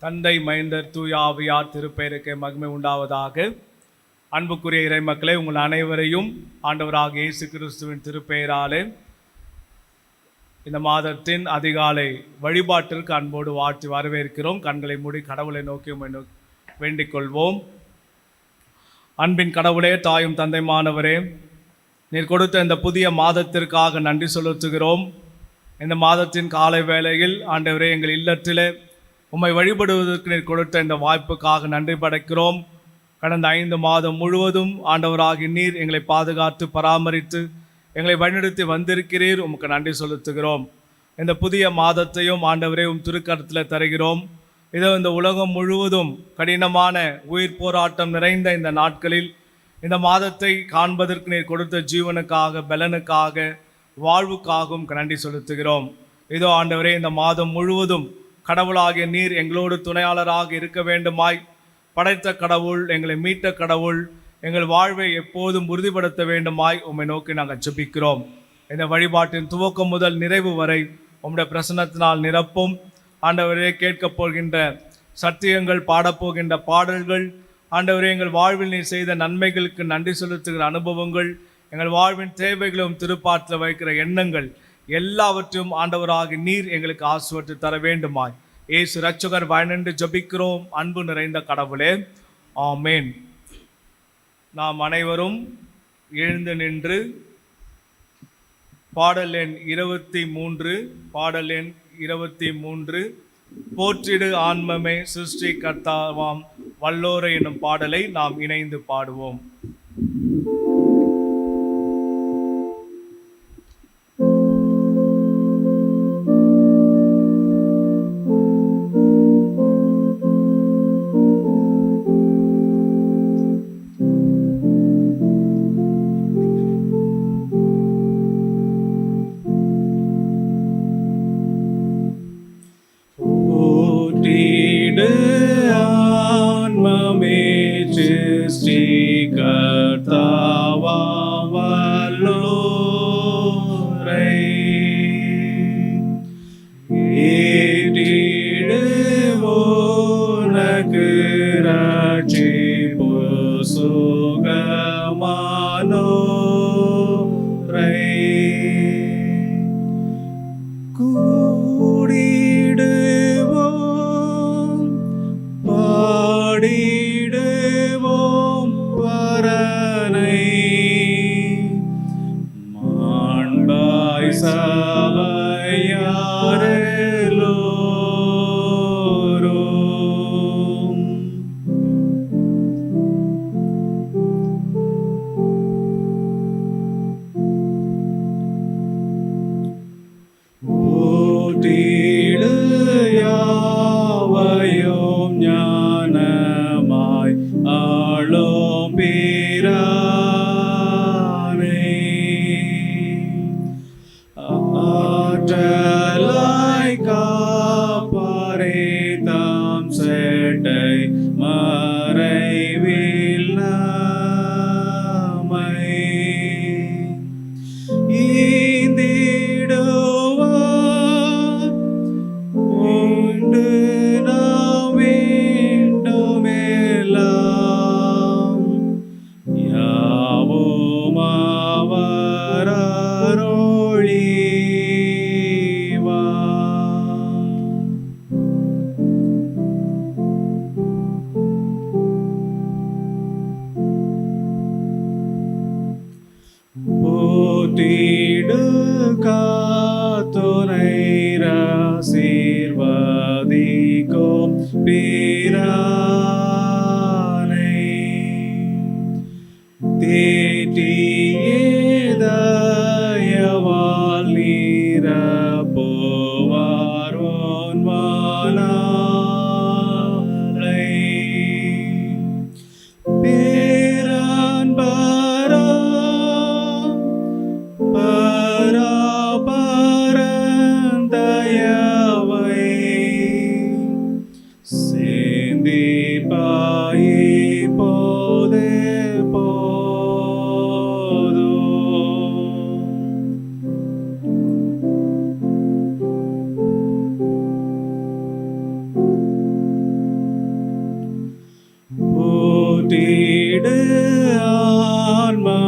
தந்தை மைந்தர் தூய ஆவியார் திருப்பெயருக்கு மகிமை உண்டாவதாக. அன்புக்குரிய இறைமக்களே, உங்கள் அனைவரையும் ஆண்டவராக இயேசு கிறிஸ்துவின் திருப்பெயராலே இந்த மாதத்தின் அதிகாலை வழிபாட்டிற்கு அன்போடு வாழ்த்தி வரவேற்கிறோம். கண்களை மூடி கடவுளை நோக்கி வேண்டிக் கொள்வோம். அன்பின் கடவுளே, தாயும் தந்தைமானவரே, நீர் கொடுத்த இந்த புதிய மாதத்திற்காக நன்றி செலுத்துகிறோம். இந்த மாதத்தின் காலை வேளையில் ஆண்டவரே, எங்கள் இல்லத்திலே உம்மை வழிபடுவதற்கு நீர் கொடுத்த இந்த வாய்ப்புக்காக நன்றி படைக்கிறோம். கடந்த 5 மாதம் முழுவதும் ஆண்டவராகி நீர் எங்களை பாதுகாத்து பராமரித்து எங்களை வழிநடத்தி வந்திருக்கிறீர். உமக்கு நன்றி செலுத்துகிறோம். இந்த புதிய மாதத்தையும் ஆண்டவரே திருக்கரத்தில் தருகிறோம். இதோ இந்த உலகம் முழுவதும் கடினமான உயிர் போராட்டம் நிறைந்த இந்த நாட்களில் இந்த மாதத்தை காண்பதற்கு நீர் கொடுத்த ஜீவனுக்காக, பலனுக்காக, வாழ்வுக்காகவும் நன்றி செலுத்துகிறோம். இதோ ஆண்டவரே, இந்த மாதம் முழுவதும் கடவுளாகிய நீர் எங்களோடு துணையாளராக இருக்க வேண்டுமாய், படைத்த கடவுள், எங்களை மீட்ட கடவுள், எங்கள் வாழ்வை எப்போதும் உறுதிப்படுத்த வேண்டுமாய் உம்மை நோக்கி நாங்கள் ஜெபிக்கிறோம். இந்த வழிபாட்டின் துவக்கம் முதல் நிறைவு வரை உம்முடைய பிரசன்னத்தினால் நிரப்பும். ஆண்டவரே, கேட்கப் போகின்ற சத்தியங்கள், பாடப்போகின்ற பாடல்கள், ஆண்டவரே, எங்கள் வாழ்வில் நீர் செய்த நன்மைகளுக்கு நன்றி செலுத்துகிற அனுபவங்கள், எங்கள் வாழ்வின் தேவைகளும் திருப்பாற்றில் வைக்கிற எண்ணங்கள் எல்லாவற்றையும் ஆண்டவராக நீர் எங்களுக்கு ஆசீர்வதித்து தர வேண்டுமாய் இயேசு இரட்சகர் வாய்நின்று ஜெபிக்கிறோம். அன்பு நிறைந்த கடவுளே, ஆமேன். நாம் அனைவரும் எழுந்து நின்று பாடல் எண் 23 போற்றிடு ஆன்மமே சிருஷ்டி கர்த்தாவாம் வல்லோரை என்னும் பாடலை நாம் இணைந்து பாடுவோம்.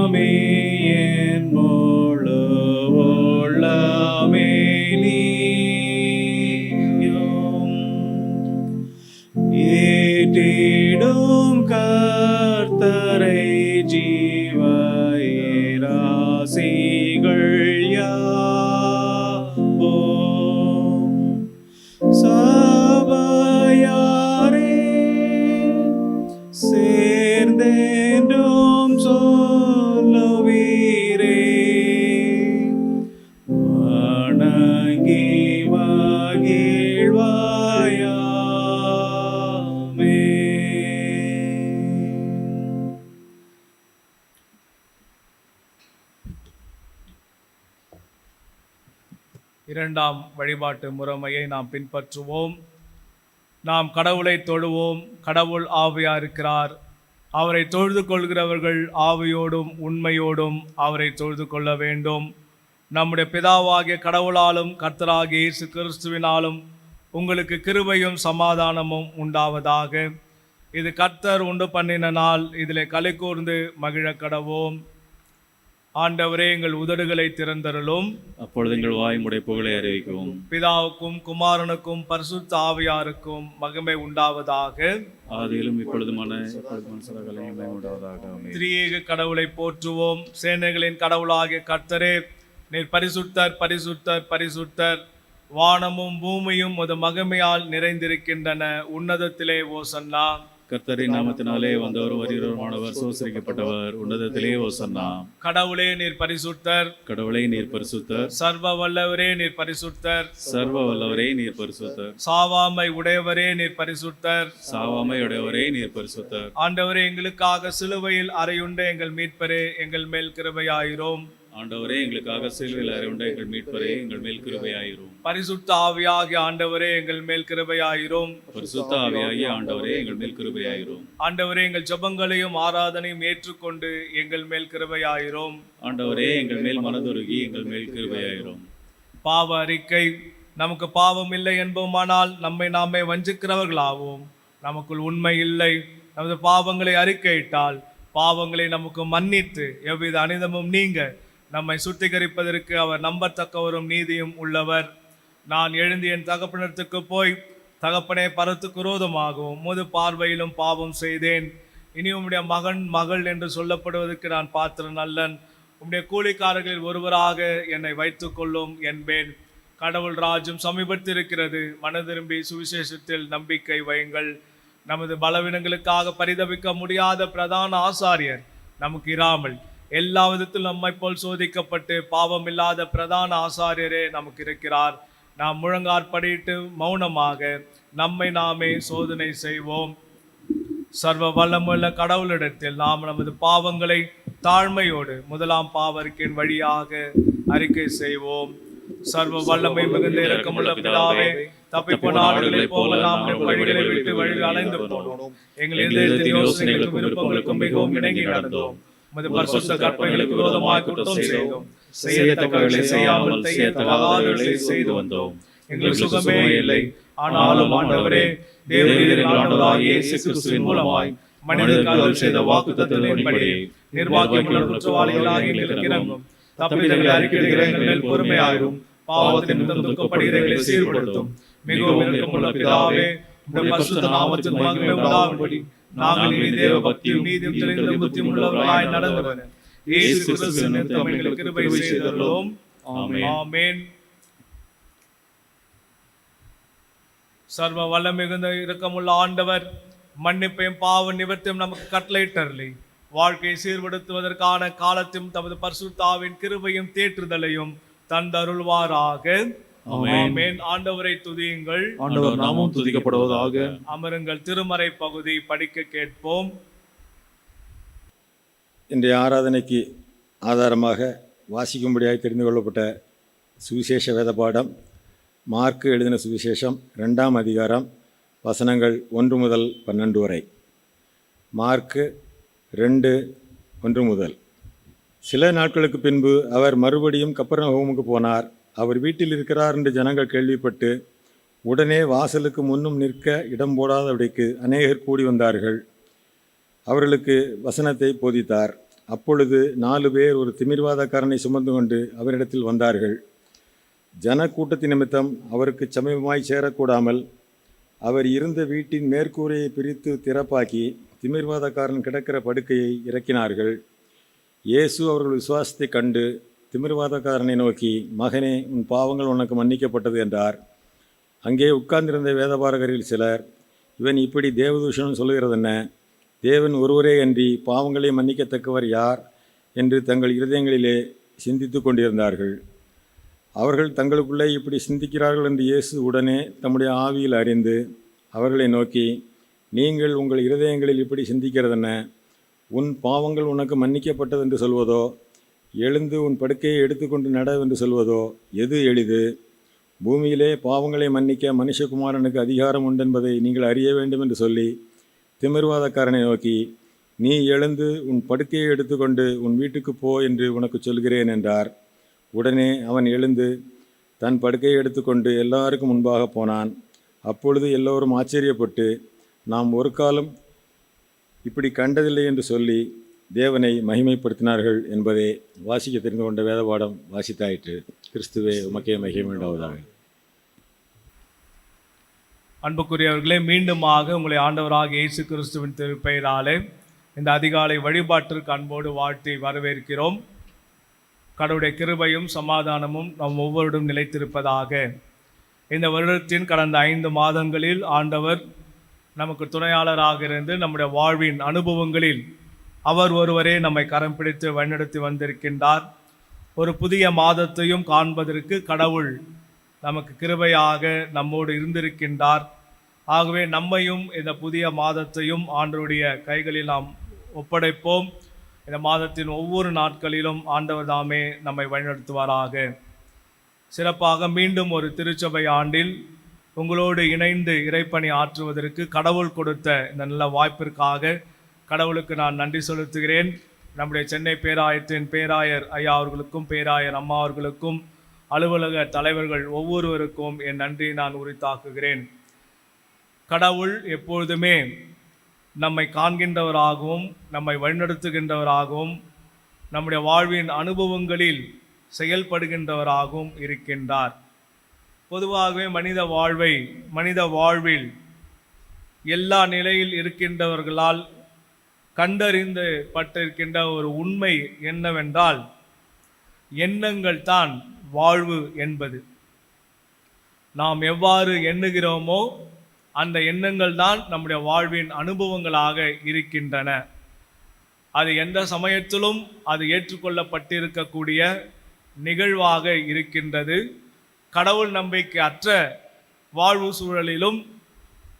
என் முழு உள்ளமே நீயும் ஏற்றிடும் கர்த்தரை ஜீவ ராசிகள் யாவும் சபையாரே சேர்ந்தேண்டும் சொல்லுவீரே வணங்கி மகிழ்வாயாமே. இரண்டாம் வழிபாட்டு முறைமையை நாம் பின்பற்றுவோம். நாம் கடவுளை தொழுவோம். கடவுள் ஆவியா இருக்கிறார். அவரை தொழுது கொள்கிறவர்கள் ஆவியோடும் உண்மையோடும் அவரை தொழுது கொள்ள வேண்டும். நம்முடைய பிதாவாகிய கடவுளாலும் கர்த்தராகிய இயேசு கிறிஸ்துவினாலும் உங்களுக்கு கிருபையும் சமாதானமும் உண்டாவதாக. இது கர்த்தர் உண்டு பண்ணின நாள், இதில் களி கூர்ந்து மகிழ கடவோம். ஆண்டவரே, எங்கள் உதடுகளை திறந்தருளும். அப்பொழுது எங்கள் வாய்முடைய புகழை அறிவிக்கவும். பிதாவுக்கும் குமாரனுக்கும் பரிசுத்த ஆவியாருக்கும் மகிமை உண்டாவதாக. ஆதியிலும் இப்பொழுதுமான சகலமும் உண்டாவதாக. திரியேக கடவுளை போற்றுவோம். சேனைகளின் கடவுளாகிய கர்த்தரே, நீர் பரிசுத்தர், பரிசுத்தர், பரிசுத்தர். வானமும் பூமியும் உமது மகிமையால் நிறைந்திருக்கின்றன. உன்னதத்திலே ஓசன்னா. கர்த்தரின் நாமத்தினாலே வந்தவர் வருகிறவருமானவர் சோசரிக்கப்பட்டவர். உன்னதத்திலே ஓசன்னா. கடவுளே, நீர் பரிசுத்தர். கடவுளே, நீர் பரிசுத்தர். சர்வ வல்லவரே, நீர் பரிசுத்தர். சர்வ வல்லவரே, நீர் பரிசுத்தர். சாவாமை உடையவரே, நீர் பரிசுத்தர். சாவாமை உடையவரே, நீர் பரிசுத்தர். ஆண்டவரே, எங்களுக்காக சிலுவையில் அறையுண்ட எங்கள் மீட்பரே, எங்கள் மேல் கிருபையாயிரும். ஆண்டவரே, எங்களுக்காக சிலுவையில் அறையுண்ட எங்கள் மீட்பரே, எங்கள் மேல் கிருபையாயிரும். பரிசுத்த ஆவியாகிய ஆண்டவரே, எங்கள் மேல் கிருபையாயிரும். பரிசுத்த ஆவியாகிய ஆண்டவரே, எங்கள் மேல் கிருபையாயிரும். ஆண்டவரே, எங்கள் ஜெபங்களையும் ஆராதனையும் ஏற்றுக்கொண்டு எங்கள் மேல் கிருபையாயிரும். ஆண்டவரே, எங்கள் மேல் மனதுருகி எங்கள் மேல் கிருபையாயிரும். பாவ அறிக்கை. நமக்கு பாவம் இல்லை என்போமானால் நம்மை நாமே வஞ்சிக்கிறவர்களாவோம். நமக்குள் உண்மை இல்லை. நமது பாவங்களை அறிக்கையிட்டால் பாவங்களை நமக்கு மன்னித்து எவ்வித அனிதமும் நீங்க நம்மை சுத்திகரிப்பதற்கு அவர் நம்பத்தக்கவரும் நீதியும் உள்ளவர். நான் எழுந்து என் தகப்பனத்துக்கு போய், தகப்பனே, பரத்துக்கு விரோதமாகவும் முது பார்வையிலும் பாவம் செய்தேன். இனி உம்முடைய மகன் மகள் என்று சொல்லப்படுவதற்கு நான் பாத்திரன் அல்லன். உம்முடைய கூலிக்காரர்களில் ஒருவராக என்னை வைத்துக் கொள்ளும் என்பேன். கடவுள் ராஜ்யம் சமீபத்திருக்கிறது. மனதிரும்பி சுவிசேஷத்தில் நம்பிக்கை வையுங்கள். நமது பலவீனங்களுக்காக பரிதவிக்க முடியாத பிரதான ஆசாரியர் நமக்கு இராமல் எல்லா விதத்திலும் நம்மை போல் சோதிக்கப்பட்டு பாவம் இல்லாத பிரதான ஆசாரியரே நமக்கு இருக்கிறார். நாம் முழங்காற்படியிட்டு மௌனமாக நம்மை நாமே சோதனை செய்வோம். சர்வ வல்லமுள்ள கடவுளிடத்தில் நாம் நமது பாவங்களை தாழ்மையோடு முதலாம் பாவரிக்கையின் வழியாக அறிக்கை செய்வோம். சர்வ வல்லமை மிகுந்த இரக்கமுள்ள பிதாவே, தப்பிப்போன ஆடுகளைப் போல நாம் நம் வழிகளை விட்டு வழியில் அலைந்து போனோம். எங்கள் இதயத்தின் யோசனைகளுக்கும் விருப்பங்களுக்கும் மிகவும் இணங்கி நடந்தோம். உமது பரிசுத்த கற்பனைகளுக்கு விரோதமாக குற்றம் செய்தோம். செய்யத்தக்கவைகளை செய்யாமல் செய்யத்தகாதவைகளை செய்து வந்தோம். எங்களுக்கு சுகமே இல்லை. ஆனாலும் ஆண்டவரே, தேவரீர் ஆண்டவராகிய இயேசு கிறிஸ்துவின் மூலமாய் மனிதர்களுக்கு செய்த வாக்குத்தத்தத்தின்படி நிர்வாகியமுள்ள குற்றவாளிகளாகிய எங்களுக்கு இறங்கும். தப்பிதங்களை அறிக்கையிடுகிற எங்கள் மேல் பொறுமையாயிரும். பாவத்தின் நிமித்தம் துக்கப்படுகிற எங்களை சீர்படுத்தும். மிகவும் இரக்கமுள்ள பிதாவே, உம்முடைய பரிசுத்த நாமத்தின் மகிமை உண்டாகும்படி நாங்கள் இனி தேவ பக்தியும் நீதியும் தெரிந்த புத்தியும் உள்ளவர்களாய் நடந்து வர இயேசு கிறிஸ்துவின் நிமித்தம் எங்களுக்கு கிருபை செய்தருளும். ஆமென். சர்வ வல்லமை மிகுந்த இரக்கமுள்ள ஆண்டவர் மன்னிப்பையும் பாவ நிவர்த்தியும் நமக்கு கட்டளையிட்டருளி வாழ்க்கையை சீர்படுத்துவதற்கான காலத்தையும் தமது பரிசுத்தாவின் கிருபையும் தேற்றுதலையும் தந்தருள்வாராக. ஆமென். ஆண்டவரை துதியுங்கள். ஆண்டவர் நாமம் துதிக்கப்படுவதாக. அமருங்கள். திருமறை பகுதி படிக்க கேட்போம். இன்றைய ஆராதனைக்கு ஆதாரமாக வாசிக்கும்படியாக தெரிந்து கொள்ளப்பட்ட சுவிசேஷ வேத பாடம் மார்க்கு எழுதின சுவிசேஷம் 2ஆம் அதிகாரம் வசனங்கள் 1 முதல் 12 வரை. மார்க்கு 2:1 முதல். சில நாட்களுக்கு பின்பு அவர் மறுபடியும் கப்பர்நகூமுக்கு போனார். அவர் வீட்டில் இருக்கிறார் என்று ஜனங்கள் கேள்விப்பட்டு உடனே வாசலுக்கு முன்னும் நிற்க இடம் போடாதபடிக்கு அநேகர் கூடி வந்தார்கள். அவர்களுக்கு வசனத்தை போதித்தார். அப்பொழுது 4 பேர் ஒரு திமிர்வாதக்காரனை சுமந்து கொண்டு அவரிடத்தில் வந்தார்கள். ஜனக்கூட்டத்தின் நிமித்தம் அவருக்கு சமீபமாய் சேரக்கூடாமல் அவர் இருந்த வீட்டின் மேற்கூரையை பிரித்து திறப்பாக்கி திமிர்வாதக்காரன் கிடக்கிற படுக்கையை இறக்கினார்கள். இயேசு அவர்கள் விசுவாசத்தை கண்டு திமிர்வாதக்காரனை நோக்கி, மகனே, உன் பாவங்கள் உனக்கு மன்னிக்கப்பட்டது என்றார். அங்கே உட்கார்ந்திருந்த வேதபாரகரில் சிலர், இவன் இப்படி தேவதூஷணம் சொல்லுகிறதென்ன? தேவன் ஒருவரே அன்றி பாவங்களை மன்னிக்கத்தக்கவர் யார் என்று தங்கள் இருதயங்களிலே சிந்தித்து கொண்டிருந்தார்கள். அவர்கள் தங்களுக்குள்ளே இப்படி சிந்திக்கிறார்கள் என்று இயேசு உடனே தம்முடைய ஆவியில் அறிந்து அவர்களை நோக்கி, நீங்கள் உங்கள் இருதயங்களில் இப்படி சிந்திக்கிறதென்ன? உன் பாவங்கள் உனக்கு மன்னிக்கப்பட்டது என்று சொல்வதோ, எழுந்து உன் படுக்கையை எடுத்துக்கொண்டு நடவென்று சொல்வதோ எது எளிது? பூமியிலே பாவங்களை மன்னிக்க மனுஷகுமாரனுக்கு அதிகாரம் உண்டென்பதை நீங்கள் அறிய வேண்டும் என்று சொல்லி திமிர்வாதக்காரனை நோக்கி, நீ எழுந்து உன் படுக்கையை எடுத்துக்கொண்டு உன் வீட்டுக்கு போ என்று உனக்கு சொல்கிறேன் என்றார். உடனே அவன் எழுந்து தன் படுக்கையை எடுத்துக்கொண்டு எல்லாருக்கும் முன்பாக போனான். அப்பொழுது எல்லோரும் ஆச்சரியப்பட்டு, நாம் ஒரு காலம் இப்படி கண்டதில்லை என்று சொல்லி தேவனை மகிமைப்படுத்தினார்கள் என்பதே வாசிக்க தெரிந்து கொண்ட வேதபாடம் வாசித்தாயிற்று. கிறிஸ்துவே உமக்கே மகிமை உண்டாவதாக. அன்புக்குரியவர்களே, மீண்டுமாக உங்களை ஆண்டவராக இயேசு கிறிஸ்துவின் திருப்பெயராலே இந்த அதிகாலை வழிபாட்டிற்கு அன்போடு வாழ்த்தி வரவேற்கிறோம். கடவுளுடைய கிருபையும் சமாதானமும் நம் ஒவ்வொருடும் நிலைத்திருப்பதாக. இந்த வருடத்தின் கடந்த 5 மாதங்களில் ஆண்டவர் நமக்கு துணையாளராக இருந்து நம்முடைய வாழ்வின் அனுபவங்களில் அவர் ஒருவரே நம்மை கரம் பிடித்து வழிநடத்தி வந்திருக்கின்றார். ஒரு புதிய மாதத்தையும் காண்பதற்கு கடவுள் நமக்கு கிருபையாக நம்மோடு இருந்திருக்கின்றார். ஆகவே நம்மையும் இந்த புதிய மாதத்தையும் ஆண்டவருடைய கைகளில் நாம் ஒப்படைப்போம். இந்த மாதத்தின் ஒவ்வொரு நாட்களிலும் ஆண்டவர் தாமே நம்மை வழிநடத்துவாராக. சிறப்பாக மீண்டும் ஒரு திருச்சபை ஆண்டில் உங்களோடு இணைந்து இறைப்பணி ஆற்றுவதற்கு கடவுள் கொடுத்த இந்த நல்ல வாய்ப்பிற்காக கடவுளுக்கு நான் நன்றி செலுத்துகிறேன். நம்முடைய சென்னை பேராயத்தின் பேராயர் ஐயா அவர்களுக்கும் பேராயர் அம்மா அவர்களுக்கும் அலுவலக தலைவர்கள் ஒவ்வொருவருக்கும் என் நன்றியை நான் உரித்தாக்குகிறேன். கடவுள் எப்பொழுதுமே நம்மை காண்கின்றவராகவும் நம்மை வழிநடத்துகின்றவராகவும் நம்முடைய வாழ்வின் அனுபவங்களில் செயல்படுகின்றவராகவும் இருக்கின்றார். பொதுவாகவே மனித வாழ்வில் எல்லா நிலையில் இருக்கின்றவர்களால் கண்டறிந்து பட்டிருக்கின்ற ஒரு உண்மை என்னவென்றால், எண்ணங்கள் தான் வாழ்வு என்பது. நாம் எவ்வாறு எண்ணுகிறோமோ அந்த எண்ணங்கள் தான் நம்முடைய வாழ்வின் அனுபவங்களாக இருக்கின்றன. அது எந்த சமயத்திலும் அது ஏற்றுக்கொள்ளப்பட்டிருக்கக்கூடிய நிகழ்வாக இருக்கின்றது. கடவுள் நம்பிக்கை அற்ற வாழ்வு சூழலிலும்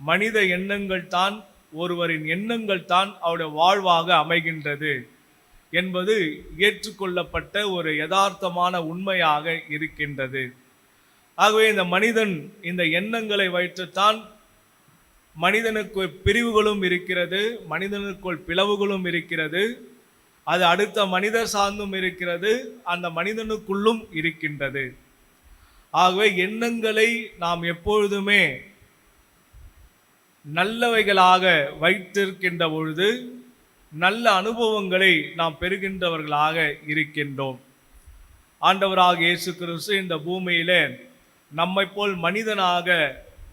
மனித எண்ணங்கள் தான், ஒருவரின் எண்ணங்கள் தான் அவருடைய வாழ்வாக அமைகின்றது என்பது ஏற்றுக்கொள்ளப்பட்ட ஒரு யதார்த்தமான உண்மையாக இருக்கின்றது. ஆகவே இந்த மனிதன் இந்த எண்ணங்களை வைத்துத்தான் மனிதனுக்குள் பிரிவுகளும் இருக்கிறது, மனிதனுக்குள் பிளவுகளும் இருக்கிறது, அது அடுத்த மனிதர் சார்ந்தும் இருக்கிறது, அந்த மனிதனுக்குள்ளும் இருக்கின்றது. ஆகவே எண்ணங்களை நாம் எப்பொழுதுமே நல்லவைகளாக வைத்திருக்கின்ற பொழுது நல்ல அனுபவங்களை நாம் பெறுகின்றவர்களாக இருக்கின்றோம். ஆண்டவராக இயேசு கிறிஸ்து இந்த பூமியிலே நம்மை போல் மனிதனாக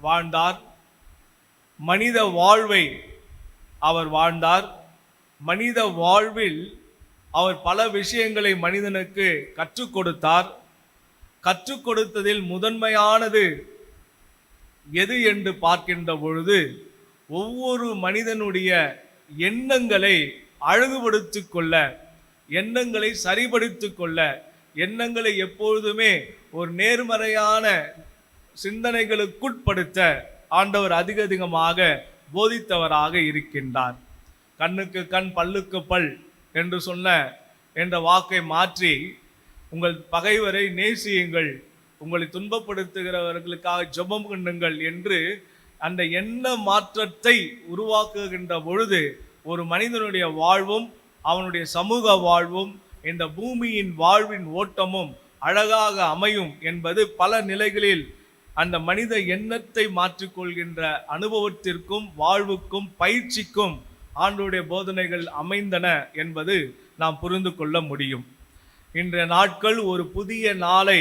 வாழ்ந்தார். மனித வாழ்வை அவர் வாழ்ந்தார். மனித வாழ்வில் அவர் பல விஷயங்களை மனிதனுக்கு கற்றுக் கொடுத்தார். கற்றுக் கொடுத்ததில் முதன்மையானது எது என்று பார்க்கின்ற பொழுது, ஒவ்வொரு மனிதனுடைய எண்ணங்களை அழகுபடுத்தி கொள்ள, எண்ணங்களை சரிபடுத்தி கொள்ள, எண்ணங்களை எப்பொழுதுமே ஒரு நேர்மறையான சிந்தனைகளுக்குட்படுத்த ஆண்டவர் அதிகமாக போதித்தவராக இருக்கின்றார். கண்ணுக்கு கண் பல்லுக்கு பல் என்று என்ற வாக்கை மாற்றி, உங்கள் பகைவரை நேசியுங்கள், உங்களை துன்பப்படுத்துகிறவர்களுக்காக ஜெபம் பண்ணுங்கள் என்று அந்த எண்ண மாற்றத்தை உருவாக்குகின்ற பொழுது ஒரு மனிதனுடைய வாழ்வும் அவனுடைய சமூக வாழ்வும் இந்த பூமியின் வாழ்வின் ஓட்டமும் அழகாக அமையும் என்பது பல நிலைகளில் அந்த மனித எண்ணத்தை மாற்றிக்கொள்கின்ற அனுபவத்திற்கும் வாழ்வுக்கும் பயிற்சிக்கும் ஆண்டவருடைய போதனைகள் அமைந்தன என்பது நாம் புரிந்து கொள்ள முடியும். இன்றைய நாட்கள் ஒரு புதிய நாளை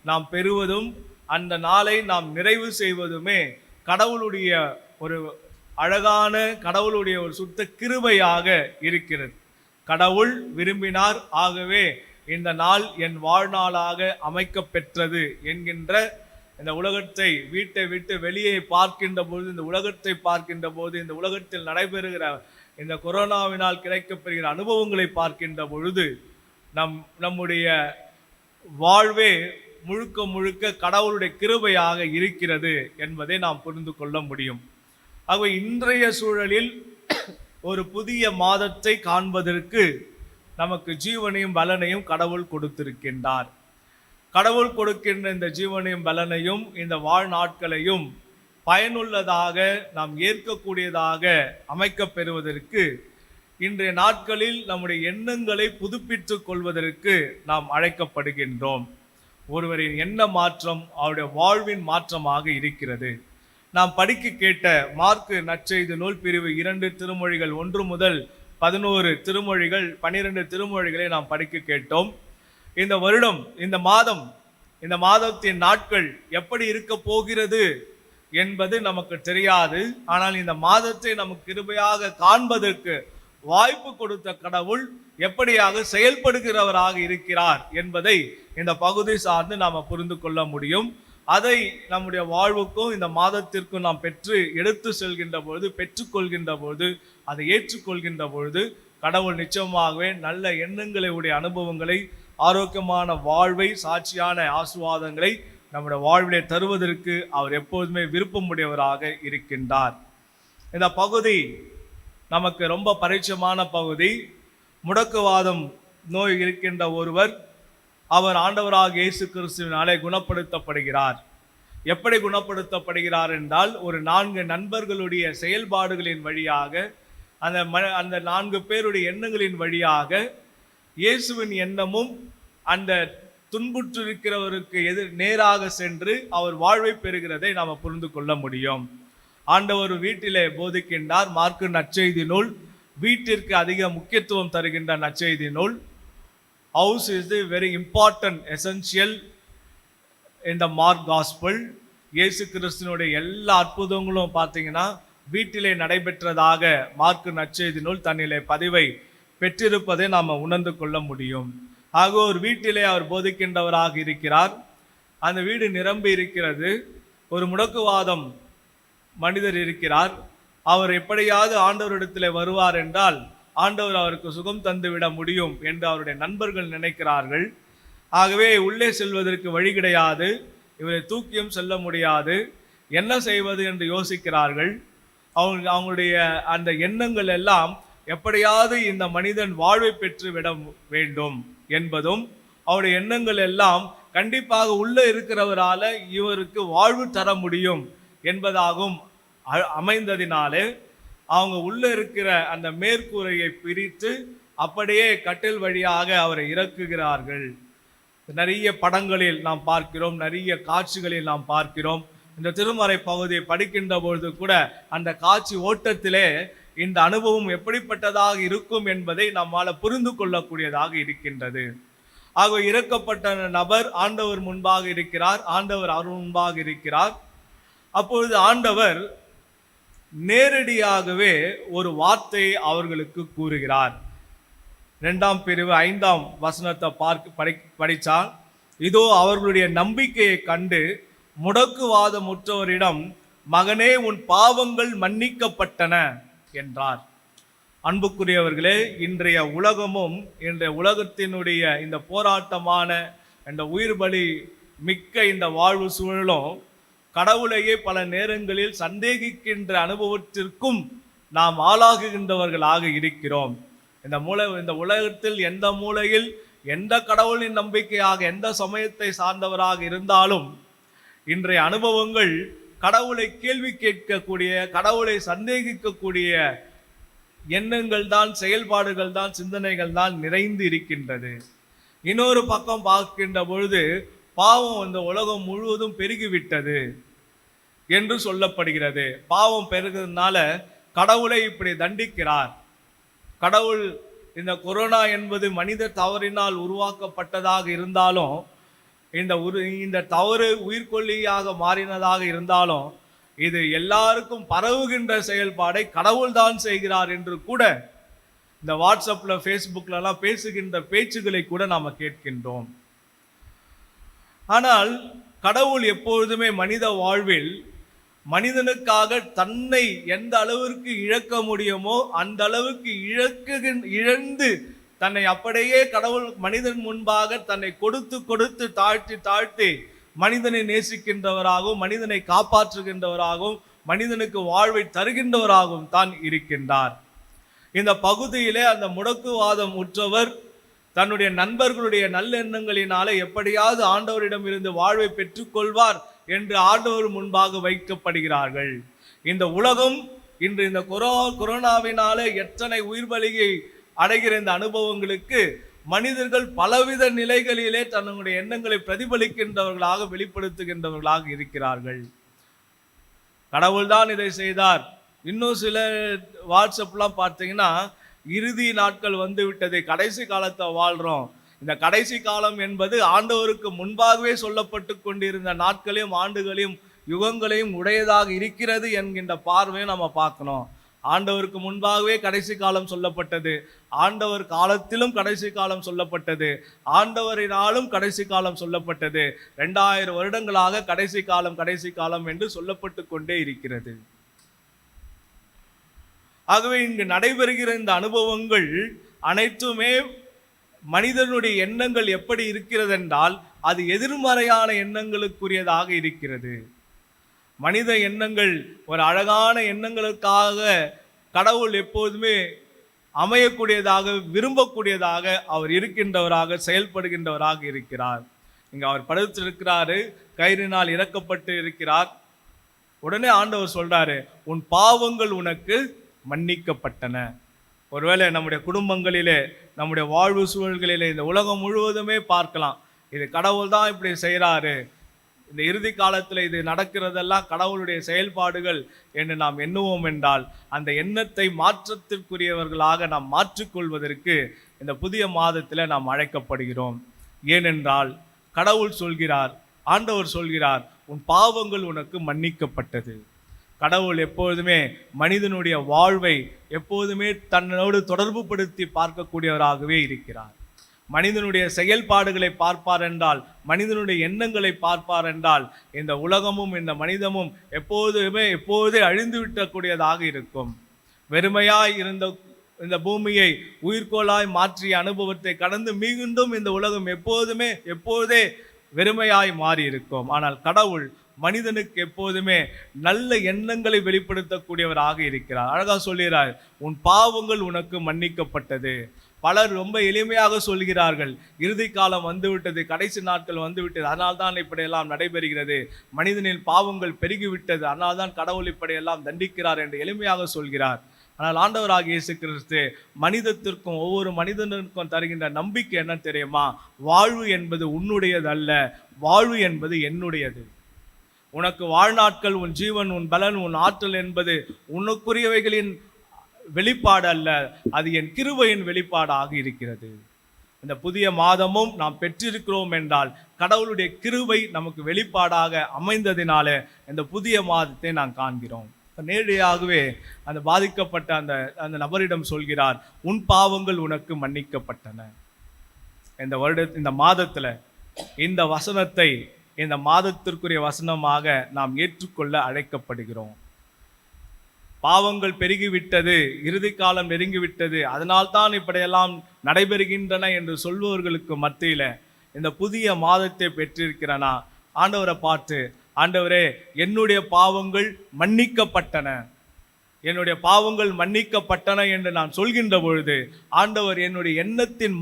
நாம் பெறுவதும் அந்த நாளை நாம் நிறைவு செய்வதுமே கடவுளுடைய ஒரு அழகான, கடவுளுடைய ஒரு சுத்த கிருபையாக இருக்கிறது. கடவுள் விரும்பினார், ஆகவே இந்த நாள் என் வாழ்நாளாக அமைக்க பெற்றது என்கின்ற இந்த உலகத்தை வீட்டை விட்டு வெளியே பார்க்கின்ற பொழுது, இந்த உலகத்தை பார்க்கின்ற போது, இந்த உலகத்தில் நடைபெறுகிற இந்த கொரோனாவினால் கிடைக்கப்பெறுகிற அனுபவங்களை பார்க்கின்ற பொழுது நம்முடைய வாழ்வே முழுக்க முழுக்க கடவுளுடைய கிருபையாக இருக்கிறது என்பதை நாம் புரிந்து கொள்ள முடியும். ஆகவே இன்றைய சூழலில் ஒரு புதிய மாதத்தை காண்பதற்கு நமக்கு ஜீவனையும் பலனையும் கடவுள் கொடுத்திருக்கின்றார். கடவுள் கொடுக்கின்ற இந்த ஜீவனையும் பலனையும் இந்த வாழ்நாட்களையும் பயனுள்ளதாக நாம் ஏற்கக்கூடியதாக அமைக்க பெறுவதற்கு இன்றைய நாட்களில் நம்முடைய எண்ணங்களை புதுப்பித்துக் கொள்வதற்கு நாம் அழைக்கப்படுகின்றோம். ஒருவரின் எண்ண மாற்றம் அவருடைய வாழ்வின் மாற்றமாக இருக்கிறது. நாம் படிக்க கேட்ட மார்க்கு நற்செய்தி நூல் பிரிவு 2 திருமொழிகள் 1 முதல் 11 திருமொழிகள் 12 திருமொழிகளை நாம் படிக்க கேட்டோம். இந்த வருடம், இந்த மாதத்தின் நாட்கள் எப்படி இருக்க போகிறது என்பது நமக்கு தெரியாது. ஆனால் இந்த மாதத்தை நமக்கு கிருபையாக காண்பதற்கு வாய்ப்பு கொடுத்த கடவுள் எப்படியாக செயல்படுகிறவராக இருக்கிறார் என்பதை இந்த பகுதி சார்ந்து நாம் புரிந்து கொள்ள முடியும். அதை நம்முடைய வாழ்வுக்கும் இந்த மாதத்திற்கும் நாம் எடுத்து செல்கின்ற பொழுது, பெற்றுக்கொள்கின்ற பொழுது, அதை ஏற்றுக்கொள்கின்ற பொழுது கடவுள் நிச்சயமாகவே நல்ல எண்ணங்களை உடைய அனுபவங்களை, ஆரோக்கியமான வாழ்வை, சாட்சியான ஆசீர்வாதங்களை நம்முடைய வாழ்விலே தருவதற்கு அவர் எப்போதுமே விருப்பமுடையவராக இருக்கின்றார். இந்த பகுதி நமக்கு ரொம்ப பரிச்சயமான பகுதி. முடக்குவாதம் நோய் இருக்கின்ற ஒருவர், அவர் ஆண்டவராக இயேசு கிறிஸ்துவினாலே குணப்படுத்தப்படுகிறார். எப்படி குணப்படுத்தப்படுகிறார் என்றால், ஒரு 4 நண்பர்களுடைய செயல்பாடுகளின் வழியாக, அந்த 4 பேருடைய எண்ணங்களின் வழியாக இயேசுவின் எண்ணமும் அந்த துன்புற்றிருக்கிறவருக்கு நேராக சென்று அவர் வாழ்வை பெறுகிறதை நாம் புரிந்து கொள்ள முடியும். ஆண்டவர் வீட்டிலே போதிக்கின்றார். மார்க்கு நற்செய்தி நூல் வீட்டிற்கு அதிக முக்கியத்துவம் தருகின்ற நற்செய்தி நூல். House is the very important essential in the mark gospel. இயேசு கிறிஸ்துவனுடைய எல்லா அற்புதங்களும் பார்த்தீங்கன்னா வீட்டிலே நடைபெற்றதாக மார்க்கு நற்செய்தி நூல் தன்னிலே பதிவை பெற்றிருப்பதை நாம் உணர்ந்து கொள்ள முடியும். ஆக ஒரு வீட்டிலே அவர் போதிக்கின்றவராக இருக்கிறார். அந்த வீடு நிரம்பி இருக்கிறது. ஒரு முடக்குவாதம் மனிதர் இருக்கிறார். அவர் எப்படியாவது ஆண்டவரிடத்தில் வருவார் என்றால் ஆண்டவர் அவருக்கு சுகம் தந்துவிட முடியும் என்று அவருடைய நண்பர்கள் நினைக்கிறார்கள். ஆகவே உள்ளே செல்வதற்கு வழி கிடையாது, இவரை தூக்கியும் செல்ல முடியாது, என்ன செய்வது என்று யோசிக்கிறார்கள். அவங்களுடைய அந்த எண்ணங்கள் எல்லாம் எப்படியாவது இந்த மனிதன் வாழ்வை பெற்று விட வேண்டும் என்பதும், அவருடைய எண்ணங்கள் எல்லாம் கண்டிப்பாக உள்ளே இருக்கிறவரால இவருக்கு வாழ்வு தர முடியும் என்பதாகவும் அமைந்ததினாலே அவங்க உள்ளே இருக்கிற அந்த மேற்கூரையை பிரித்து அப்படியே கட்டில் வழியாக அவரை இறக்குகிறார்கள். நிறைய படங்களில் நாம் பார்க்கிறோம், நிறைய காட்சிகளில் நாம் பார்க்கிறோம். இந்த திருமறை பகுதியை படிக்கின்ற பொழுது கூட அந்த காட்சி ஓட்டத்திலே இந்த அனுபவம் எப்படிப்பட்டதாக இருக்கும் என்பதை நம்மால் புரிந்து கொள்ளக்கூடியதாக இருக்கின்றது. ஆக இறக்கப்பட்ட நபர் ஆண்டவர் முன்பாக இருக்கிறார், ஆண்டவர் அவர் முன்பாக இருக்கிறார். அப்பொழுது ஆண்டவர் நேரடியாகவே ஒரு வார்த்தையை அவர்களுக்கு கூறுகிறார். 2ஆம் பிரிவு 5ஆம் வசனத்தை படித்தால், இதோ அவர்களுடைய நம்பிக்கையை கண்டு முடக்குவாதமுற்றவரிடம், மகனே உன் பாவங்கள் மன்னிக்கப்பட்டன என்றார். அன்புக்குரியவர்களே, இன்றைய உலகமும் இன்றைய உலகத்தினுடைய இந்த போராட்டமான இந்த உயிர் பலி மிக்க இந்த வாழ்வு சூழலும் கடவுளையே பல நேரங்களில் சந்தேகிக்கின்ற அனுபவத்திற்கும் நாம் ஆளாகுகின்றவர்களாக இருக்கிறோம். இந்த உலகத்தில் எந்த மூலையில் எந்த கடவுளின் நம்பிக்கையாக எந்த சமயத்தை சார்ந்தவராக இருந்தாலும் இன்றைய அனுபவங்கள் கடவுளை கேள்வி கேட்கக்கூடிய, கடவுளை சந்தேகிக்கக்கூடிய எண்ணங்கள் தான், செயல்பாடுகள் தான், சிந்தனைகள் தான் நிறைந்து இருக்கின்றது. இன்னொரு பக்கம் பார்க்கின்ற பொழுது பாவம் இந்த உலகம் முழுவதும் பெருகிவிட்டது என்று சொல்லப்படுகிறது. பாவம் பெருகிறதுனால கடவுளை இப்படி தண்டிக்கிறார், கடவுள் இந்த கொரோனா என்பது மனித தவறினால் உருவாக்கப்பட்டதாக இருந்தாலும், இந்த தவறு உயிர்கொல்லியாக மாறினதாக இருந்தாலும், இது எல்லாருக்கும் பரவுகின்ற செயல்பாடை கடவுள்தான் செய்கிறார் என்று கூட இந்த வாட்ஸ்அப்பில் ஃபேஸ்புக்கிலலாம் பேசுகின்ற பேச்சுகளை கூட நாம் கேட்கின்றோம். ஆனால் கடவுள் எப்பொழுதுமே மனித வாழ்வில் மனிதனுக்காக தன்னை எந்த அளவிற்கு இழக்க முடியுமோ அந்த அளவுக்கு இழந்து தன்னை அப்படியே கடவுள் மனிதன் முன்பாக தன்னை கொடுத்து கொடுத்து தாழ்த்தி தாழ்த்தி மனிதனை நேசிக்கின்றவராகவும் மனிதனை காப்பாற்றுகின்றவராகவும் மனிதனுக்கு வாழ்வை தருகின்றவராகவும் தான் இருக்கின்றார். இந்த பகுதியிலே அந்த முடக்குவாதம் உற்றவர் தன்னுடைய நண்பர்களுடைய நல்லெண்ணங்களினாலே எப்படியாவது ஆண்டவரிடம் இருந்து வாழ்வை பெற்றுக்கொள்வார் என்று ஆண்டவர் முன்பாக வைக்கப்படுகிறார்கள். இந்த உலகம் இன்று இந்த கொரோனாவினாலே எத்தனை உயிர் பலியை அடைகிற இந்த அனுபவங்களுக்கு மனிதர்கள் பலவித நிலைகளிலே தன்னுடைய எண்ணங்களை பிரதிபலிக்கின்றவர்களாக வெளிப்படுத்துகின்றவர்களாக இருக்கிறார்கள். கடவுள்தான் இதை செய்தார். இன்னும் சில வாட்ஸ்அப்லாம் பார்த்தீங்கன்னா, இறுதி நாட்கள் வந்து விட்டது, கடைசி காலத்தை வாழ்கிறோம். இந்த கடைசி காலம் என்பது ஆண்டவருக்கு முன்பாகவே சொல்லப்பட்டு கொண்டிருந்த நாட்களையும் ஆண்டுகளையும் யுகங்களையும் உடையதாக இருக்கிறது என்கின்ற பார்வையை நம்ம பார்க்கணும். ஆண்டவருக்கு முன்பாகவே கடைசி காலம் சொல்லப்பட்டது, ஆண்டவர் காலத்திலும் கடைசி காலம் சொல்லப்பட்டது, ஆண்டவரினாலும் கடைசி காலம் சொல்லப்பட்டது. 2000 வருடங்களாக கடைசி காலம் என்று சொல்லப்பட்டு கொண்டே இருக்கிறது. ஆகவே இங்கு நடைபெறுகிற இந்த அனுபவங்கள் அனைத்துமே மனிதனுடைய எண்ணங்கள் எப்படி இருக்கிறது என்றால் அது எதிர்மறையான எண்ணங்களுக்குரியதாக இருக்கிறது. மனித எண்ணங்கள் ஒரு அழகான எண்ணங்களுக்காக கடவுள் எப்போதுமே அமையக்கூடியதாக விரும்பக்கூடியதாக அவர் இருக்கின்றவராக செயல்படுகின்றவராக இருக்கிறார். இங்கே அவர் படுத்திருக்கிறாரு, கயிறினால் இறக்கப்பட்டு இருக்கிறார். உடனே ஆண்டவர் சொல்றாரு, உன் பாவங்கள் உனக்கு மன்னிக்கப்பட்டன. ஒருவேளை நம்முடைய குடும்பங்களிலே நம்முடைய வாழ்வு சூழல்களிலே இந்த உலகம் முழுவதுமே பார்க்கலாம், இது கடவுள் தான் இப்படி செய்கிறாரு, இந்த இறுதி காலத்தில் இது நடக்கிறதெல்லாம் கடவுளுடைய செயல்பாடுகள் என்று நாம் எண்ணுவோம் என்றால் அந்த எண்ணத்தை மாற்றத்திற்குரியவர்களாக நாம் மாற்றிக்கொள்வதற்கு இந்த புதிய மாதத்தில் நாம் அழைக்கப்படுகிறோம். ஏனென்றால் கடவுள் சொல்கிறார், ஆண்டவர் சொல்கிறார், உன் பாவங்கள் உனக்கு மன்னிக்கப்பட்டது. கடவுள் எப்பொழுதுமே மனிதனுடைய வாழ்வை எப்போதுமே தன்னோடு தொடர்பு படுத்தி பார்க்கக்கூடியவராகவே இருக்கிறார். மனிதனுடைய செயல்பாடுகளை பார்ப்பார் என்றால், மனிதனுடைய எண்ணங்களை பார்ப்பார் என்றால் இந்த உலகமும் இந்த மனிதமும் எப்போதே அழிந்து விட்டக்கூடியதாக இருக்கும். வெறுமையாய் இருந்த இந்த பூமியை உயிர்கோளாய் மாற்றிய அனுபவத்தை கடந்து மீண்டும் இந்த உலகம் எப்போதே வெறுமையாய் மாறி இருக்கும். ஆனால் கடவுள் மனிதனுக்கு எப்போதுமே நல்ல எண்ணங்களை வெளிப்படுத்தக்கூடியவராக இருக்கிறார். அழகா சொல்கிறார், உன் பாவங்கள் உனக்கு மன்னிக்கப்பட்டது. பலர் ரொம்ப எளிமையாக சொல்கிறார்கள், இறுதி காலம் வந்துவிட்டது, கடைசி நாட்கள் வந்துவிட்டது, அதனால்தான் இப்படியெல்லாம் நடைபெறுகிறது, மனிதனின் பாவங்கள் பெருகிவிட்டது, அதனால்தான் கடவுள் இப்படியெல்லாம் தண்டிக்கிறார் என்று எளிமையாக சொல்கிறார். ஆனால் ஆண்டவராகிய இயேசு கிறிஸ்து மனிதத்திற்கும் ஒவ்வொரு மனிதனுக்கும் தருகின்ற நம்பிக்கை என்ன தெரியுமா? வாழ்வு என்பது உன்னுடையது அல்ல, வாழ்வு என்பது என்னுடையது. உனக்கு வாழ்நாட்கள், உன் ஜீவன், உன் பலன், உன் ஆற்றல் என்பது உனக்குரியவைகளின் வெளிப்பாடு அல்ல, அது என் கிருபையின் வெளிப்பாடாக இருக்கிறது. இந்த புதிய மாதமும் நாம் பெற்றிருக்கிறோம் என்றால் கடவுளுடைய கிருபை நமக்கு வெளிப்பாடாக அமைந்ததினால இந்த புதிய மாதத்தை நாம் காண்கிறோம். நேரடியாகவே அந்த பாதிக்கப்பட்ட அந்த நபரிடம் சொல்கிறார், உன் பாவங்கள் உனக்கு மன்னிக்கப்பட்டன. இந்த மாதத்தில் இந்த வசனத்தை இந்த மாதத்திற்குரிய வசனமாக நாம் ஏற்றுக்கொள்ள அழைக்கப்படுகிறோம். பாவங்கள் பெருகிவிட்டது, இறுதி காலம் நெருங்கிவிட்டது, அதனால்தான் இப்படியெல்லாம் நடைபெறுகின்றன என்று சொல்பவர்களுக்கு மத்தியில் இந்த புதிய மாதத்தை பெற்றிருக்கிறனா ஆண்டவரை பார்த்து, ஆண்டவரே என்னுடைய பாவங்கள் மன்னிக்கப்பட்டன, என்னுடைய பாவங்கள் மன்னிக்கப்பட்டன என்று நான் சொல்கின்ற பொழுது ஆண்டவர் என்னுடைய எண்ணத்தின்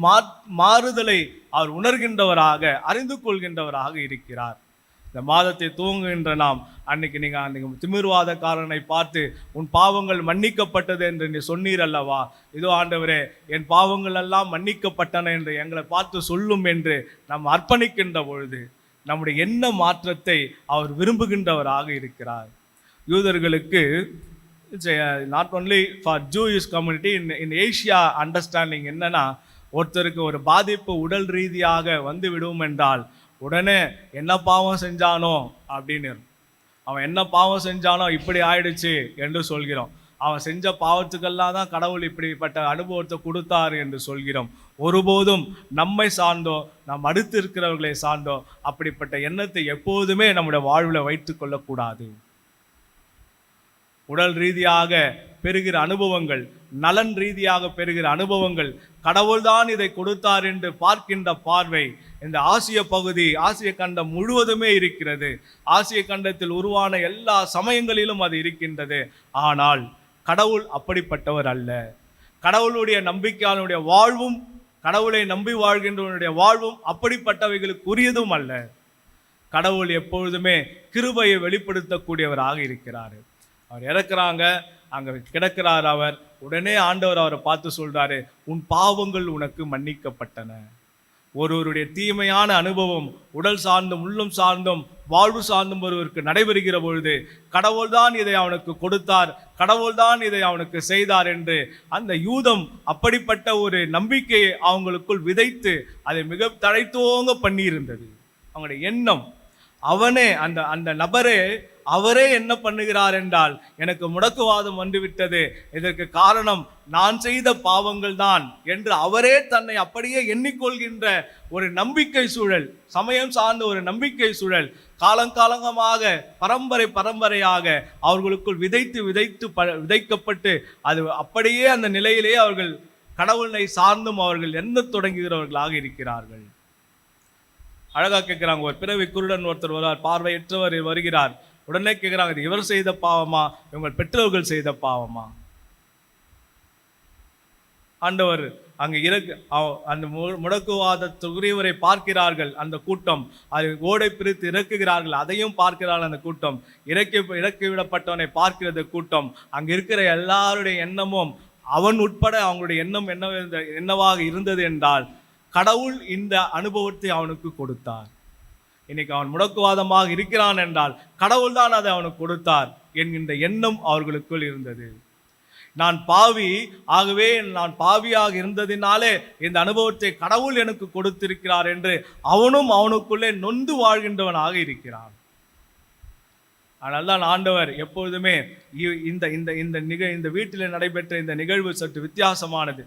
மாறுதலை அவர் உணர்கின்றவராக, அறிந்து கொள்கின்றவராக இருக்கிறார். இந்த மாதத்தை துவங்குகின்ற நாம் அன்னைக்கு நீங்கள் திமிர்வாதக்காரனை பார்த்து உன் பாவங்கள் மன்னிக்கப்பட்டது என்று நீ சொன்னீர் அல்லவா, இதோ ஆண்டவரே என் பாவங்கள் எல்லாம் மன்னிக்கப்பட்டன என்று எங்களை பார்த்து சொல்லும் என்று நாம் அர்ப்பணிக்கின்ற பொழுது நம்முடைய எண்ண மாற்றத்தை அவர் விரும்புகின்றவராக இருக்கிறார். யூதர்களுக்கு it's not only for Jewish community in Asia understanding என்னன்னா, ஒருத்தருக்கு ஒரு பாதிப்பு உடல் ரீதியாக வந்து விடும் என்றால் உடனே என்ன பாவம் செஞ்சானோ அப்படின்னு, அவன் என்ன பாவம் செஞ்சானோ இப்படி ஆயிடுச்சு என்று சொல்கிறோம். அவன் செஞ்ச பாவத்துக்கெல்லாம் தான் கடவுள் இப்படிப்பட்ட அனுபவத்தை கொடுத்தார் என்று சொல்கிறோம். ஒருபோதும் நம்மை சார்ந்தோ நம் அடுத்து இருக்கிறவர்களை சார்ந்தோ அப்படிப்பட்ட எண்ணத்தை எப்போதுமே நம்முடைய வாழ்வில் வைத்து கொள்ளக்கூடாது. உடல் ரீதியாக பெறுகிற அனுபவங்கள், நலன் ரீதியாக பெறுகிற அனுபவங்கள், கடவுள்தான் இதை கொடுத்தார் என்று பார்க்கின்ற பார்வை இந்த ஆசிய பகுதி, ஆசிய கண்டம் முழுவதுமே இருக்கிறது. ஆசிய கண்டத்தில் உருவான எல்லா சமயங்களிலும் அது இருக்கின்றது. ஆனால் கடவுள் அப்படிப்பட்டவர் அல்ல. கடவுளுடைய நம்பிக்கையாளனுடைய வாழ்வும், கடவுளை நம்பி வாழ்கின்றவனுடைய வாழ்வும் அப்படிப்பட்டவைகளுக்குரியதும் அல்ல. கடவுள் எப்பொழுதுமே கிருபையை வெளிப்படுத்தக்கூடியவராக இருக்கிறார். அவர் இறக்குறாங்க, அங்கே கிடக்கிறார். அவர் உடனே ஆண்டவர் அவரை பார்த்து சொல்றாரு, உன் பாவங்கள் உனக்கு மன்னிக்கப்பட்டன. ஒருவருடைய தீமையான அனுபவம் உடல் சார்ந்தும் உள்ளம் சார்ந்தும் வாழ்வு சார்ந்தும் ஒருவருக்கு நடைபெறுகிற பொழுது கடவுள்தான் இதை அவனுக்கு கொடுத்தார், கடவுள்தான் இதை அவனுக்கு செய்தார் என்று அந்த யூதம் அப்படிப்பட்ட ஒரு நம்பிக்கையை அவங்களுக்குள் விதைத்து அதை மிக தழைத்தோங்க பண்ணியிருந்தது. அவங்களுடைய எண்ணம், அவனே அந்த அந்த நபரே அவரே என்ன பண்ணுகிறார் என்றால், எனக்கு முடக்குவாதம் வந்துவிட்டது, இதற்கு காரணம் நான் செய்த பாவங்கள் தான் என்று அவரே தன்னை அப்படியே எண்ணிக்கொள்கின்ற ஒரு நம்பிக்கை சூழல், சமயம் சார்ந்த ஒரு நம்பிக்கை சூழல் காலங்காலமாக பரம்பரையாக அவர்களுக்குள் விதைக்கப்பட்டு அது அப்படியே அந்த நிலையிலேயே அவர்கள் கடவுளை சார்ந்தும் அவர்கள் எண்ணத் தொடங்குகிறவர்களாக இருக்கிறார்கள். அழகா கேட்கிறாங்க, ஒரு பிறவி குருடன் ஒருத்தர் வருவார், பார்வையற்றவர் வருகிறார். உடனே கேட்குறாங்க, இது இவர் செய்த பாவமா, இவங்க பெற்றோர்கள் செய்த பாவமா? ஆண்டவர் அங்கே அந்த முடக்குவாதத்துக்குரியவரை பார்க்கிறார்கள். அந்த கூட்டம் அது ஓடை பிரித்து இறக்குகிறார்கள், அதையும் பார்க்கிறார்கள். அந்த கூட்டம் இறக்கி விடப்பட்டவனை பார்க்கிறது கூட்டம். அங்கே இருக்கிற எல்லாருடைய எண்ணமும், அவன் உட்பட அவங்களுடைய எண்ணம் என்னவாக இருந்தது என்றால், கடவுள் இந்த அனுபவத்தை அவனுக்கு கொடுத்தார். இன்னைக்கு அவன் முடக்குவாதமாக இருக்கிறான் என்றால் கடவுள் தான் அதை அவனுக்கு கொடுத்தார் என்கின்ற எண்ணம் அவர்களுக்குள் இருந்தது. நான் பாவி, ஆகவே நான் பாவியாக இருந்ததினாலே இந்த அனுபவத்தை கடவுள் எனக்கு கொடுத்திருக்கிறார் என்று அவனும் அவனுக்குள்ளே நொந்து வாழ்கின்றவனாக இருக்கிறான். ஆனால் தான் ஆண்டவர் எப்பொழுதுமே இந்த வீட்டில் நடைபெற்ற இந்த நிகழ்வு சற்று வித்தியாசமானது.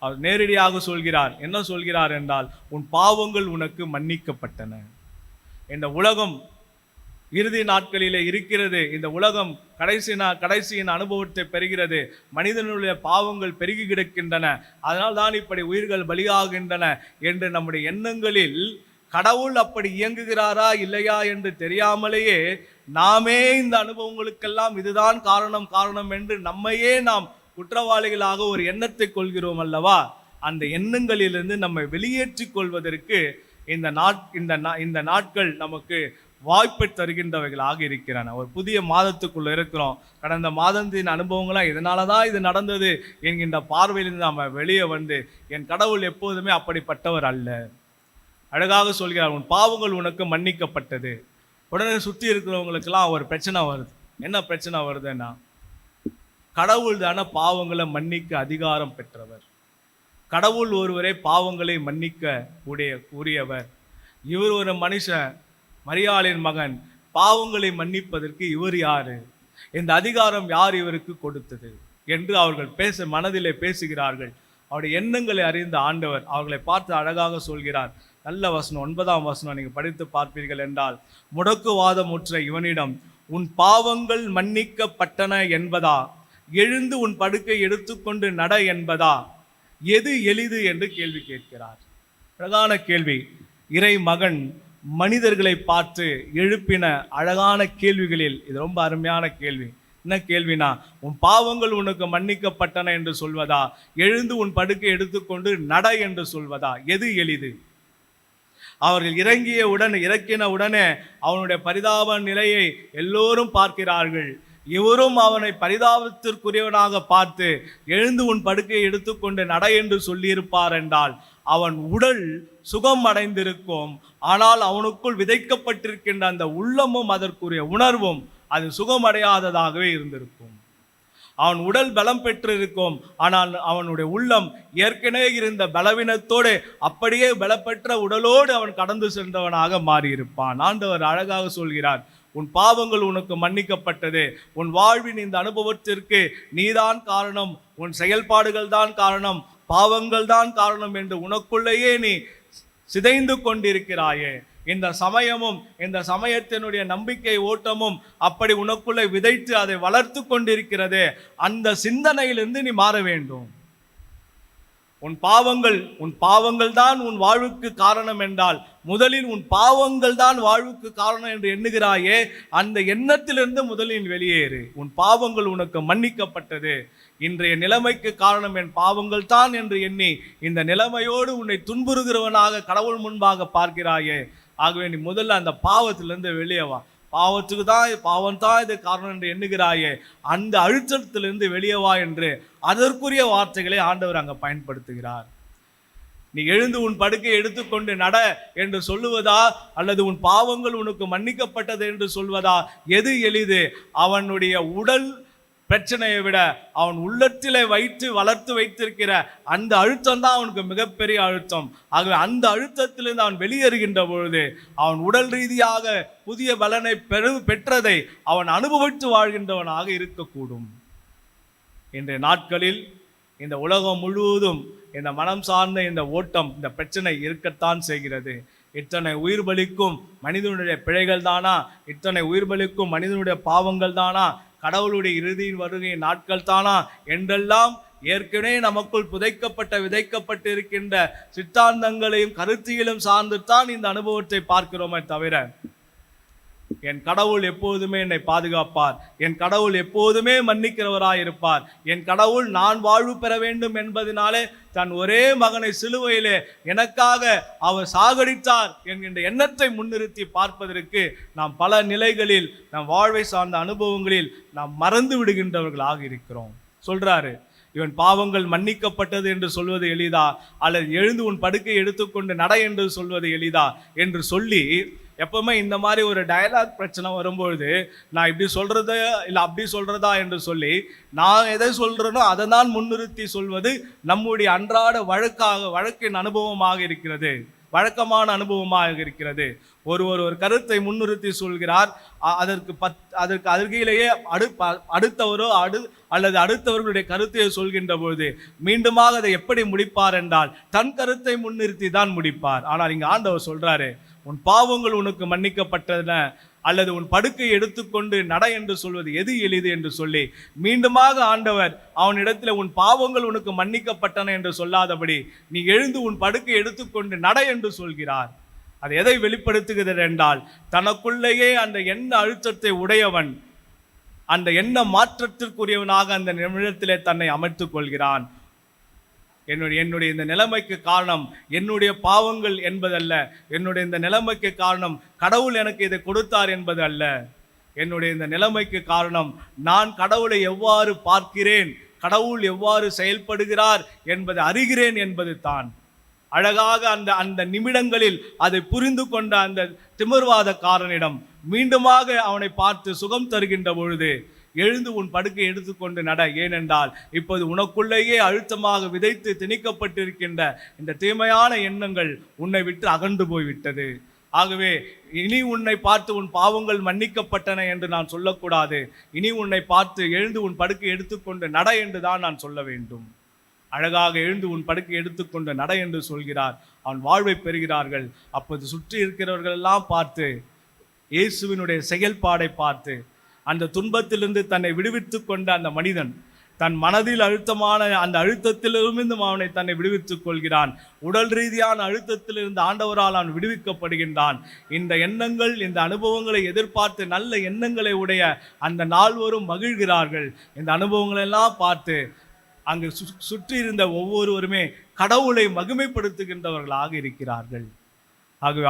அவர் நேரடியாக சொல்கிறார். என்ன சொல்கிறார் என்றால், உன் பாவங்கள் உனக்கு மன்னிக்கப்பட்டன. இந்த உலகம் இறுதி நாட்களிலே இருக்கிறது. இந்த உலகம் கடைசியின் அனுபவத்தை பெறுகிறது. மனிதனுடைய பாவங்கள் பெருகி கிடக்கின்றன. அதனால் தான் இப்படி உயிர்கள் பலியாகின்றன என்று நம்முடைய எண்ணங்களில் கடவுள் அப்படி இயங்குகிறாரா இல்லையா என்று தெரியாமலேயே நாமே இந்த அனுபவங்களுக்கெல்லாம் இதுதான் காரணம் என்று நம்மையே நாம் குற்றவாளிகளாக ஒரு எண்ணத்தை கொள்கிறோம் அல்லவா? அந்த எண்ணங்களிலிருந்து நம்மை வெளியேற்றிக் கொள்வதற்கு இந்த நாட்கள் நமக்கு வாய்ப்பை தருகின்றவைகளாக இருக்கிறன. ஒரு புதிய மாதத்துக்குள்ள இருக்கிறோம். கடந்த மாதத்தின் அனுபவங்களாம் இதனால தான் இது நடந்தது என்கின்ற பார்வையிலிருந்து நம்ம வெளியே வந்து, என் கடவுள் எப்போதுமே அப்படிப்பட்டவர் அல்ல. அழகாக சொல்கிறார், உன் பாவங்கள் உனக்கு மன்னிக்கப்பட்டது. உடனே சுற்றி இருக்கிறவங்களுக்கெல்லாம் ஒரு பிரச்சனை வருது. என்ன பிரச்சனை வருதுன்னா, கடவுள் தானே பாவங்களை மன்னிக்க அதிகாரம் பெற்றவர். கடவுள் ஒருவரே பாவங்களை மன்னிக்க உரியவர். இவர் ஒரு மனுஷன், மரியாளின் மகன், பாவங்களை மன்னிப்பதற்கு இவர் யாரு? இந்த அதிகாரம் யார் இவருக்கு கொடுத்தது என்று அவர்கள் மனதிலே பேசுகிறார்கள். அவருடைய எண்ணங்களை அறிந்த ஆண்டவர் அவர்களை பார்த்து அழகாக சொல்கிறார். நல்ல வசனம், 9ஆம் வசனம் நீங்கள் படித்து பார்ப்பீர்கள் என்றால், முடக்குவாதமுற்ற இவனிடம் உன் பாவங்கள் மன்னிக்கப்பட்டன என்பதா, எழுந்து உன் படுக்கை எடுத்துக்கொண்டு நட என்பதா, எது எளிது என்று கேள்வி கேட்கிறார். அழகான கேள்வி. இறை மகன் மனிதர்களை பார்த்து எழுப்பின அழகான கேள்விகளில் இது ரொம்ப அருமையான கேள்வி. என்ன கேள்வினா, உன் பாவங்கள் உனக்கு மன்னிக்கப்பட்டன என்று சொல்வதா, எழுந்து உன் படுக்கை எடுத்துக்கொண்டு நட என்று சொல்வதா, எது எளிது? அவர்கள் இறக்கின உடனே அவனுடைய பரிதாப நிலையை எல்லோரும் பார்க்கிறார்கள். இவரும் அவனை பரிதாபத்திற்குரியவனாக பார்த்து எழுந்து உன் படுக்கையை எடுத்துக்கொண்டு நட என்று சொல்லியிருப்பார் என்றால் அவன் உடல் சுகம் அடைந்திருக்கும். ஆனால் அவனுக்குள் விதைக்கப்பட்டிருக்கின்ற அந்த உள்ளமும் அதற்குரிய உணர்வும் அது சுகமடையாததாகவே இருந்திருக்கும். அவன் உடல் பலம் பெற்றிருக்கும், ஆனால் அவனுடைய உள்ளம் ஏற்கனவே இருந்த பலவீனத்தோடு அப்படியே பலப்பெற்ற உடலோடு அவன் கடந்து சென்றவனாக மாறியிருப்பான். ஆண்டவர் அழகாக சொல்கிறார், உன் பாவங்கள் உனக்கு மன்னிக்கப்பட்டது, உன் வாழ்வின் இந்த அனுபவத்திற்கு நீதான் காரணம், உன் செயல்பாடுகள் தான் காரணம், பாவங்கள் தான் காரணம் என்று உனக்குள்ளேயே நீ சிதைந்து கொண்டிருக்கிறாயே. இந்த சமயமும் இந்த சமயத்தினுடைய நம்பிக்கை ஓட்டமும் அப்படி உனக்குள்ளே விதைத்து அதை வளர்த்து கொண்டிருக்கிறது. அந்த சிந்தனையிலிருந்து நீ மாற வேண்டும். உன் பாவங்கள் தான் உன் வாழ்வுக்கு காரணம் என்றால், முதலில் உன் பாவங்கள் தான் வாழ்வுக்கு காரணம் என்று எண்ணுகிறாயே, அந்த எண்ணத்திலிருந்து முதலில் வெளியேறு. உன் பாவங்கள் உனக்கு மன்னிக்கப்பட்டது, இன்றைய நிலைமைக்கு காரணம் என் பாவங்கள் தான் என்று எண்ணி இந்த நிலைமையோடு உன்னை துன்புறுகிறவனாக கடவுள் முன்பாக பார்க்கிறாயே. ஆகவே நீ முதல்ல அந்த பாவத்திலிருந்து வெளியே வா. பாவம் தான் இது காரணம் என்று எண்ணுகிறாயே, அந்த அழுத்தத்திலிருந்து வெளியே வா என்று அதற்குரிய வார்த்தைகளை ஆண்டவர் அங்கே பயன்படுத்துகிறார். நீ எழுந்து உன் படுக்கையை எடுத்துக்கொண்டு நட என்று சொல்லுவதா, அல்லது உன் பாவங்கள் உனக்கு மன்னிக்கப்பட்டது என்று சொல்வதா? எது எளிது? அவனுடைய உடல் பிரச்சனையை விட அவன் உள்ளத்திலே வைத்து வளர்த்து வைத்திருக்கிற அந்த அழுத்தம் தான் அவனுக்கு மிகப்பெரிய அழுத்தம். ஆகவே அந்த அழுத்தத்திலிருந்து அவன் வெளியேறுகின்ற பொழுது அவன் உடல் ரீதியாக புதிய பலனை பெற்றதை அவன் அனுபவித்து வாழ்கின்றவனாக இருக்கக்கூடும். இன்றைய நாட்களில் இந்த உலகம் முழுவதும் இந்த மனம் சார்ந்த இந்த ஓட்டம், இந்த பிரச்சனை இருக்கத்தான் செய்கிறது. இத்தனை உயிர் பலிக்கும் மனிதனுடைய பிழைகள் தானா? இத்தனை உயிர் பலிக்கும் மனிதனுடைய பாவங்கள் தானா? கடவுளுடைய இறுதியின் வருகை நாட்கள் தானா என்றெல்லாம் ஏற்கனவே நமக்குள் விதைக்கப்பட்டு இருக்கின்ற சித்தாந்தங்களையும் கருத்தியலும் சார்ந்துத்தான் இந்த அனுபவத்தை பார்க்கிறோமே தவிர, என் கடவுள் எப்போதுமே என்னை பாதுகாப்பார், என் கடவுள் எப்போதுமே மன்னிக்கிறவராய் இருப்பார், என் கடவுள் நான் வாழ்வு பெற வேண்டும் என்பதனாலே தன் ஒரே மகனை சிலுவையிலே எனக்காக அவர் சாகடித்தார் என்கின்ற எண்ணத்தை முன்னிறுத்தி பார்ப்பதற்கு நாம் பல நிலைகளில் நம் வாழ்வை சார்ந்த அனுபவங்களில் நாம் மறந்து விடுகின்றவர்களாக இருக்கிறோம். சொல்றாரு, இவன் பாவங்கள் மன்னிக்கப்பட்டது என்று சொல்வது எளிதா, அல்லது எழுந்து உன் படுக்கை எடுத்துக்கொண்டு நட என்று சொல்வது எளிதா என்று சொல்லி, எப்பவுமே இந்த மாதிரி ஒரு டயலாக் பிரச்சனை வரும்பொழுது நான் இப்படி சொல்றதா இல்லை அப்படி சொல்றதா என்று சொல்லி நான் எதை சொல்றேனோ அதை தான் முன்னிறுத்தி சொல்வது நம்முடைய அன்றாட வழக்கின் அனுபவமாக இருக்கிறது, வழக்கமான அனுபவமாக இருக்கிறது. ஒரு கருத்தை முன்னிறுத்தி சொல்கிறார், அதற்கு அருகிலேயே அடுத்தவரோ அல்லது அடுத்தவர்களுடைய கருத்தை சொல்கின்ற பொழுது மீண்டுமாக அதை எப்படி முடிப்பார் என்றால் தன் கருத்தை முன்னிறுத்தி தான் முடிப்பார். ஆனால் இங்கே ஆண்டவர் சொல்றாரு, உன் பாவங்கள் உனக்கு மன்னிக்கப்பட்டன அல்லது உன் படுக்கை எடுத்துக்கொண்டு நட என்று சொல்வது எது எளிது என்று சொல்லி மீண்டுமாக ஆண்டவர் அவனிடத்தில் உன் பாவங்கள் உனக்கு மன்னிக்கப்பட்டன என்று சொல்லாதபடி நீ எழுந்து உன் படுக்கை எடுத்துக்கொண்டு நட என்று சொல்கிறார். அது எதை வெளிப்படுத்துகிறது என்றால், தனக்குள்ளேயே அந்த எண்ண அழுத்தத்தை உடையவன் அந்த எண்ண மாற்றத்திற்குரியவனாக அந்த நிமிடத்திலே தன்னை அமைத்துக் கொள்கிறான். என்னுடைய இந்த நிலைமைக்கு காரணம் என்னுடைய பாவங்கள் என்பதல்ல, என்னுடைய இந்த நிலைமைக்கு காரணம் கடவுள் எனக்கு இதை கொடுத்தார் என்பது அல்ல. என்னுடைய இந்த நிலைமைக்கு காரணம் நான் கடவுளை எவ்வாறு பார்க்கிறேன், கடவுள் எவ்வாறு செயல்படுகிறார் என்பதை அறிகிறேன் என்பது தான். அழகாக அந்த நிமிடங்களில் அதை புரிந்து கொண்ட அந்த திமிர்வாதக்காரனிடம் மீண்டுமாக அவனை பார்த்து சுகம் தருகின்ற பொழுது எழுந்து உன் படுக்கை எடுத்துக்கொண்டு நட, ஏனென்றால் இப்போது உனக்குள்ளேயே அழுத்தமாக விதைத்து திணிக்கப்பட்டிருக்கின்ற இந்த தீமையான எண்ணங்கள் உன்னை விட்டு அகன்று போய்விட்டது. ஆகவே இனி உன்னை பார்த்து உன் பாவங்கள் மன்னிக்கப்பட்டன என்று நான் சொல்லக்கூடாது, இனி உன்னை பார்த்து எழுந்து உன் படுக்கை எடுத்துக்கொண்டு நட என்று தான் நான் சொல்ல வேண்டும். அழகாக எழுந்து உன் படுக்கை எடுத்துக்கொண்டு நட என்று சொல்கிறார். அவன் வாழ்வை பெறுகிறார்கள். அப்போது சுற்றி இருக்கிறவர்கள் எல்லாம் பார்த்து இயேசுவினுடைய செயல்பாடை பார்த்து அந்த துன்பத்திலிருந்து தன்னை விடுவித்து கொண்ட அந்த மனிதன் தன் மனதில் அழுத்தமான அந்த அழுத்தத்திலிருந்து அவனை தன்னை விடுவித்துக் கொள்கிறான். உடல் ரீதியான அழுத்தத்திலிருந்து ஆண்டவரால் அவன் விடுவிக்கப்படுகின்றான். இந்த எண்ணங்கள், இந்த அனுபவங்களை எதிர்பார்த்து நல்ல எண்ணங்களை உடைய அந்த நால்வரும் மகிழ்கிறார்கள். இந்த அனுபவங்களெல்லாம் பார்த்து அங்கு சுற்றி இருந்த ஒவ்வொருவருமே கடவுளை மகிமைப்படுத்துகின்றவர்களாக இருக்கிறார்கள். ஆகவே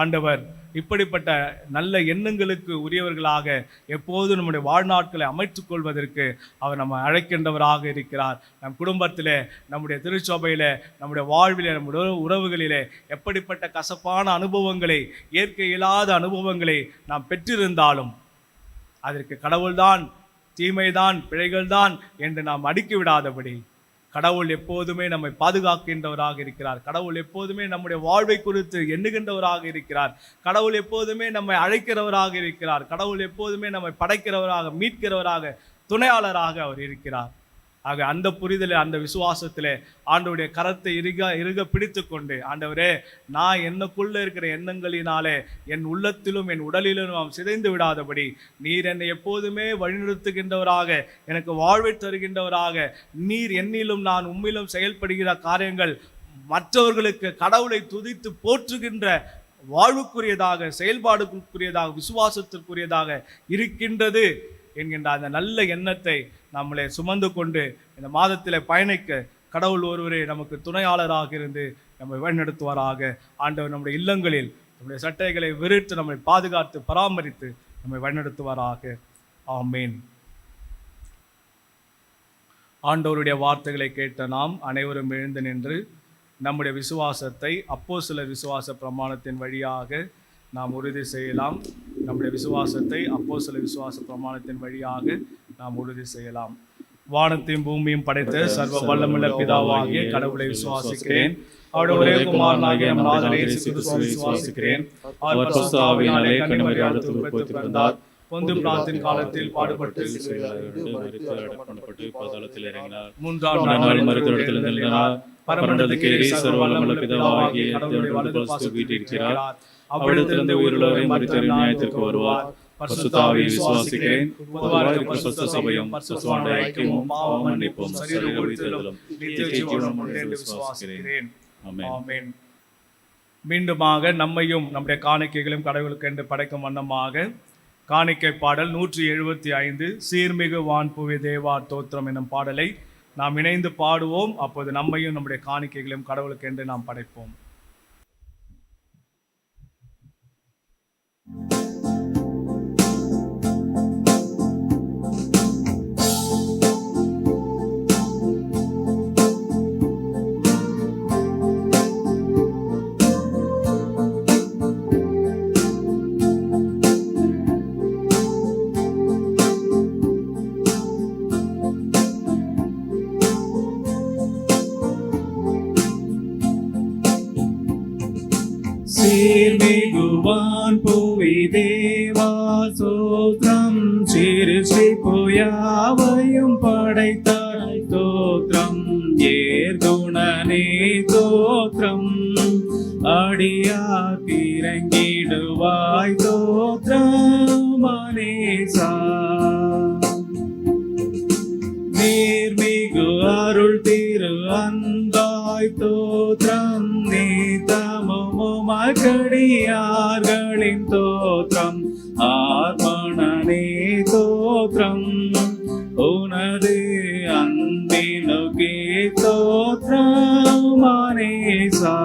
ஆண்டவர் இப்படிப்பட்ட நல்ல எண்ணங்களுக்கு உரியவர்களாக எப்போது நம்முடைய வாழ்நாட்களை அமைத்துக் கொள்வதற்கு அவர் நம்ம அழைக்கின்றவராக இருக்கிறார். நம் குடும்பத்திலே, நம்முடைய திருச்சபையிலே, நம்முடைய வாழ்விலே, நம்முடைய உறவுகளிலே எப்படிப்பட்ட கசப்பான அனுபவங்களை, இயற்கை இல்லாத அனுபவங்களை நாம் பெற்றிருந்தாலும் அதற்கு கடவுள்தான், தீமைதான், பிழைகள்தான் என்று நாம் அடுக்கி விடாதபடி, கடவுள் எப்போதுமே நம்மை பாதுகாக்கின்றவராக இருக்கிறார். கடவுள் எப்போதுமே நம்முடைய வாழ்வை குறித்து எண்ணுகின்றவராக இருக்கிறார். கடவுள் எப்போதுமே நம்மை அழைக்கிறவராக இருக்கிறார். கடவுள் எப்போதுமே நம்மை படைக்கிறவராக, மீட்கிறவராக, துணையாளராக அவர் இருக்கிறார். ஆக அந்த புரிதலே, அந்த விசுவாசத்திலே ஆண்டவருடைய கரத்தை இறுக பிடித்து கொண்டு, ஆண்டவரே, நான் என்னக்குள்ளே இருக்கிற எண்ணங்களினாலே என் உள்ளத்திலும் என் உடலிலும் நாம் சிதைந்து விடாதபடி நீர் என்னை எப்போதுமே வழிநிறுத்துகின்றவராக, எனக்கு வாழ்வை தருகின்றவராக, நீர் என்னிலும் நான் உம்மிலும் செயல்படுகிற காரியங்கள் மற்றவர்களுக்கு கடவுளை துதித்து போற்றுகின்ற வாழ்வுக்குரியதாக, செயல்பாடுக்குரியதாக, விசுவாசத்திற்குரியதாக இருக்கின்றது என்கின்ற அந்த நல்ல எண்ணத்தை நம்மளை சுமந்து கொண்டு இந்த மாதத்தில் பயணிக்க கடவுள் ஒருவரே நமக்கு துணையாளராக இருந்து நம்மை வழிநடத்துவாராக. ஆண்டவர் நம்முடைய இல்லங்களில் நம்முடைய சட்டைகளை விரித்து நம்மை பாதுகாத்து பராமரித்து நம்மை வழிநடத்துவாராக. ஆமீன். ஆண்டவருடைய வார்த்தைகளை கேட்ட நாம் அனைவரும் எழுந்து நின்று நம்முடைய விசுவாசத்தை அப்போஸ்தலர் விசுவாச பிரமாணத்தின் வழியாக நாம் உறுதி செய்யலாம். நம்முடைய விசுவாசத்தை அப்போஸ்தலர் விசுவாச பிரமாணத்தின் வழியாக நாம் உறுதி செய்யலாம். வானத்தையும் பூமியும் படைத்த சர்வ வல்லமுள்ள பிதாவாகிய கடவுளை விசுவாசிக்கிறேன். அவருடைய ஒரே குமாரனாகிய நம் நாதர் இயேசு கிறிஸ்துவை விசுவாசிக்கிறேன். அவர் பரிசுத்த ஆவியினாலே கன்னிமரியாளிடத்தில் பிறந்தார். பொந்து பிலாத்தின் காலத்தில் பாடுபட்டு பாதாளத்தில் இறங்கினார். மூன்றாம் நாள் மருத்துவத்தில் எழுந்தார். பரமண்டலத்திற்கேறி சர்வ வல்லமுள்ள பிதாவாகிய கடவுளுடைய வலது பாதத்தில் வீற்றிருக்கிறார். அவரிடத்திலிருந்து உயிருள்ளவரை மரித்தோரின் நியாயத்திற்கு வருவார். பரிசுத்த ஆவியை விசுவாசிக்கிறேன். பொதுவாக பரிசுத்த சபையும் பரிசுத்தவான்களுடைய ஐக்கியமும் பாவ மன்னிப்பும் சரீர உயிர்த்தெழுதலும் நித்திய ஜீவனும் உண்டு என்று விசுவாசிக்கிறேன். ஆமென். மீண்டுமாக நம்மையும் நம்முடைய காணிக்கைகளையும் கடவுளுக்கு என்று படைக்கும் வண்ணமாக காணிக்கை பாடல் 175 சீர்மிகு வான்புவி தேவா தோத்திரம் என்னும் பாடலை நாம் இணைந்து பாடுவோம். அப்போது நம்மையும் நம்முடைய காணிக்கைகளையும் கடவுளுக்கு என்று நாம் படைப்போம். சீர்மிகுவான் புவி தேவா சோத்ரம் சிருஷ்டிப்பு யாவையும் படைத்தாய் தோத்ரம் ஏர்குணனே தோத்ரம் அடியார் இறங்கிடுவாய் தோத்ரம் அனேசா நீர்மிகு அருள் திரு அன்பாய் தோத்ரம் மகடியார்களின் தோற்றம் ஆர்மணனே தோற்றம் உனது அன்பினுக்கே தோற்றம் அனேசா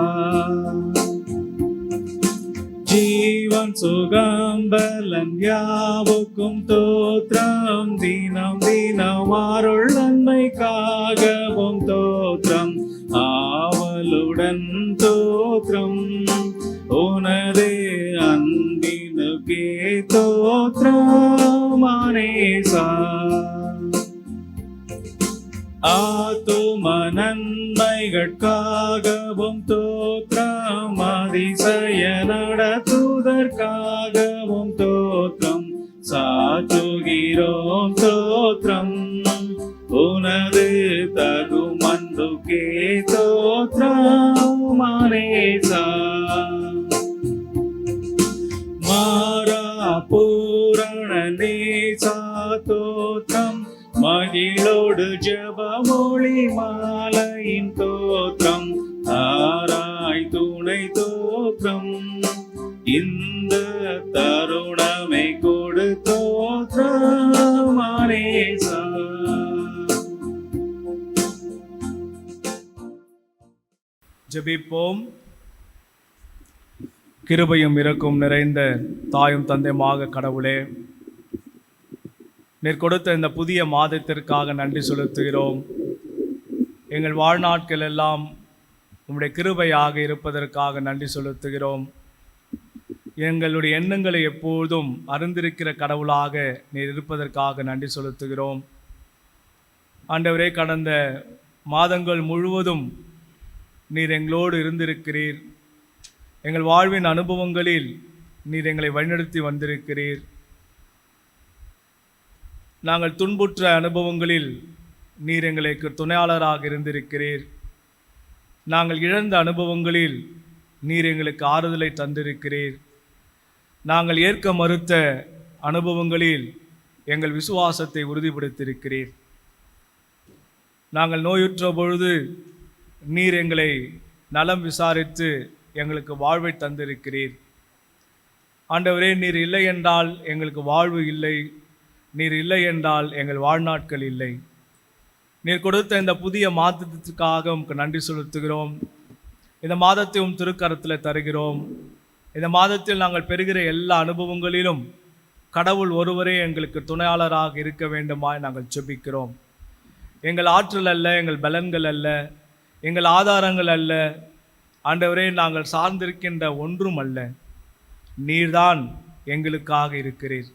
ஜீவன் சுகம் பலன் யாவுக்கும் தோற்றம் தினம் தினம் அருள் நன்மைக்காகவும் தோற்றம் ஆவலுடன் தோற்றம் உனது அன்பினுக்கே தோற்றம் அனேசா ஆத்தும நன்மைகளுக்காகவும் தோற்றம் அதிசய நடத்துதற்காகவும் தோற்றம் சாற்றுகிறோம் தோற்றம் உனது தகும் அன்புக்கே தோற்றம் அனேசா மாறா பூரண நேசா தோற்றம் மகிழோடு ஜபமொழி மாலையின் தோற்றம் ஆராய் துணை தோற்றம் இந்த தருணமை கொடு தோற்றம் அனேசா ஜெபிப்போம். கிருபையும் இரக்கும் நிறைந்த தாயும் தந்தையுமாக கடவுளே, நீர் கொடுத்த இந்த புதிய மாதத்திற்காக நன்றி செலுத்துகிறோம். எங்கள் வாழ்நாட்கள் எல்லாம் உம்முடைய கிருபையாக இருப்பதற்காக நன்றி செலுத்துகிறோம். எங்களுடைய எண்ணங்களை எப்போதும் அறிந்திருக்கிற கடவுளாக நீர் இருப்பதற்காக நன்றி செலுத்துகிறோம். ஆண்டவரே, கடந்த மாதங்கள் முழுவதும் நீர் எங்களோடு இருந்திருக்கிறீர். எங்கள் வாழ்வின் அனுபவங்களில் நீர் எங்களை வழிநடத்தி வந்திருக்கிறீர். நாங்கள் துன்புற்ற அனுபவங்களில் நீர் எங்களுக்கு துணையாளராக இருந்திருக்கிறீர். நாங்கள் இழந்த அனுபவங்களில் நீர் எங்களுக்கு ஆறுதலை தந்திருக்கிறீர். நாங்கள் ஏற்க மறுத்த அனுபவங்களில் எங்கள் விசுவாசத்தை உறுதிப்படுத்தியிருக்கிறீர். நாங்கள் நோயுற்ற பொழுது நீர் எங்களை நலம் விசாரித்து எங்களுக்கு வாழ்வை தந்திருக்கிறீர். ஆண்டவரே, நீர் இல்லை என்றால் எங்களுக்கு வாழ்வு இல்லை. நீர் இல்லை என்றால் எங்கள் வாழ்நாட்கள் இல்லை. நீர் கொடுத்த இந்த புதிய மாதத்திற்காக உமக்கு நன்றி செலுத்துகிறோம். இந்த மாதத்தை உம் திருக்கரத்தில் தருகிறோம். இந்த மாதத்தில் நாங்கள் பெறுகிற எல்லா அனுபவங்களிலும் கடவுள் ஒருவரே எங்களுக்கு துணையாளராக இருக்க வேண்டுமாய் நாங்கள் ஜெபிக்கிறோம். எங்கள் ஆற்றல் அல்ல, எங்கள் பலன்கள் அல்ல, எங்கள் ஆதாரங்கள் அல்ல. ஆண்டவரே, நாங்கள் சார்ந்திருக்கின்ற ஒன்றும் அல்ல. நீர்தான் எங்களுக்காக இருக்கிறீர்.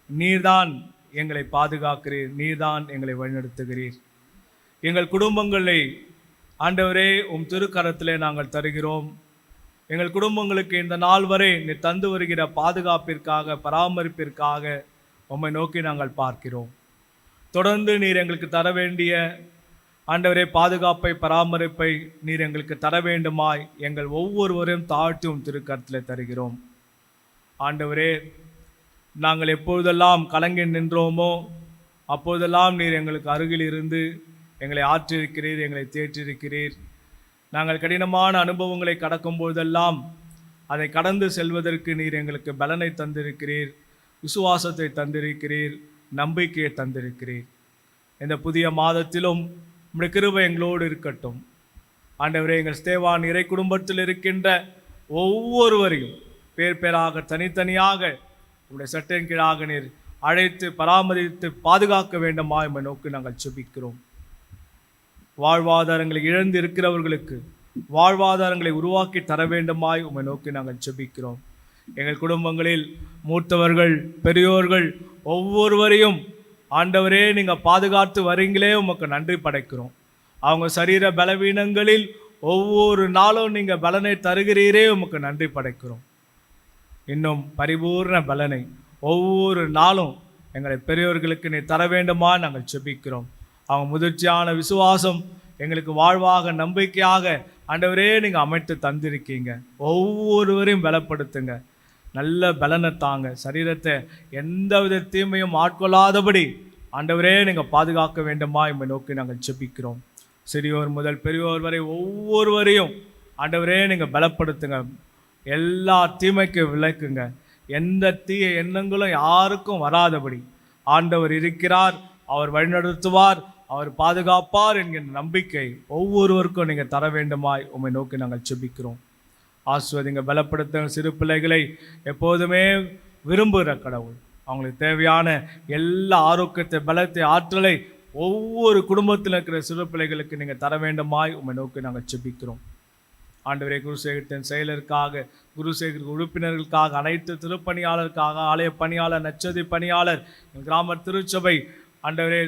நீர்தான் எங்களை பாதுகாக்கிறீர். நீர்தான் எங்களை வழிநடத்துகிறீர். எங்கள் குடும்பங்களை ஆண்டவரே உம் திருக்கரத்திலே நாங்கள் தருகிறோம். எங்கள் குடும்பங்களுக்கு இந்த நாள் வரை நீர் தந்து வருகிற பாதுகாப்பிற்காக, பராமரிப்பிற்காக உம்மை நோக்கி நாங்கள் பார்க்கிறோம். தொடர்ந்து நீர் எங்களுக்கு தர வேண்டிய ஆண்டவரே பாதுகாப்பை, பராமரிப்பை நீர் எங்களுக்கு தர வேண்டுமாய் எங்கள் ஒவ்வொருவரையும் தாழ்த்தி உம் திருக்கரத்தில் தருகிறோம். ஆண்டவரே, நாங்கள் எப்பொழுதெல்லாம் கலங்கி நின்றோமோ அப்போதெல்லாம் நீர் எங்களுக்கு அருகில் இருந்து எங்களை ஆற்றிருக்கிறீர், எங்களை தேற்றிருக்கிறீர். நாங்கள் கடினமான அனுபவங்களை கடக்கும் போதெல்லாம் அதை கடந்து செல்வதற்கு நீர் எங்களுக்கு பலனை தந்திருக்கிறீர், விசுவாசத்தை தந்திருக்கிறீர், நம்பிக்கையை தந்திருக்கிறீர். இந்த புதிய மாதத்திலும் உம்முடைய கிருபை எங்களோடு இருக்கட்டும். ஆண்டவரே, எங்கள் ஸ்தேவான் இறை குடும்பத்தில் இருக்கின்ற ஒவ்வொருவரையும் பேர் பேராக தனித்தனியாக உங்களுடைய சட்டையின் கீழாக நீர் அழைத்து பராமரித்து பாதுகாக்க வேண்டுமா என்ற நோக்கி நாங்கள் ஜெபிக்கிறோம். வாழ்வாதாரங்களை இழந்து இருக்கிறவர்களுக்கு வாழ்வாதாரங்களை உருவாக்கி தர வேண்டுமாய் உம்மை நோக்கி நாங்கள் ஜெபிக்கிறோம். எங்கள் குடும்பங்களில் மூத்தவர்கள், பெரியோர்கள் ஒவ்வொருவரையும் ஆண்டவரே நீங்கள் பாதுகாத்து வரீங்களே, உமக்கு நன்றி படைக்கிறோம். அவங்க சரீர பலவீனங்களில் ஒவ்வொரு நாளும் நீங்கள் பலனை தருகிறீரே, உமக்கு நன்றி படைக்கிறோம். இன்னும் பரிபூர்ண பலனை ஒவ்வொரு நாளும் எங்களை பெரியோர்களுக்கு நீ தர வேண்டுமா நாங்கள் ஜெபிக்கிறோம். அவங்க முதிர்ச்சியான விசுவாசம் எங்களுக்கு வாழ்வாக, நம்பிக்கையாக ஆண்டவரே நீங்கள் அமைத்து தந்திருக்கீங்க. ஒவ்வொருவரையும் பலப்படுத்துங்க, நல்ல பலனை தாங்க. சரீரத்தை எந்த வித தீமையும் ஆட்கொள்ளாதபடி ஆண்டவரே நீங்கள் பாதுகாக்க வேண்டுமா எம்மை நோக்கி நாங்கள் ஜெபிக்கிறோம். சிறியோர் முதல் பெரியோர் வரை ஒவ்வொருவரையும் ஆண்டவரே நீங்கள் பலப்படுத்துங்க. எல்லா தீமைக்கு விலக்குங்க. எந்த தீய எண்ணங்களும் யாருக்கும் வராதபடி ஆண்டவர் இருக்கிறார், அவர் வழிநடத்துவார், அவர் பாதுகாப்பார் என்கிற நம்பிக்கை ஒவ்வொருவருக்கும் நீங்கள் தர வேண்டுமாய் உம்மை நோக்கி நாங்கள் ஜெபிக்கிறோம். ஆசிர்வதிங்க, பலப்படுத்த சிறு பிள்ளைகளை எப்போதுமே விரும்புகிற கடவுள். அவங்களுக்கு தேவையான எல்லா ஆரோக்கியத்தை, பலத்தை, ஆற்றலை ஒவ்வொரு குடும்பத்தில் இருக்கிற சிறு பிள்ளைகளுக்கு நீங்கள் தர வேண்டுமாய் உம்மை நோக்கி நாங்கள் ஜெபிக்கிறோம். ஆண்டவரே, குருசேகரத்தின் செயலருக்காக, குருசேகர் உறுப்பினர்களுக்காக, அனைத்து திருப்பணியாளருக்காக, ஆலய பணியாளர், நச்சதி பணியாளர், கிராம திருச்சபை ஆண்டவரே,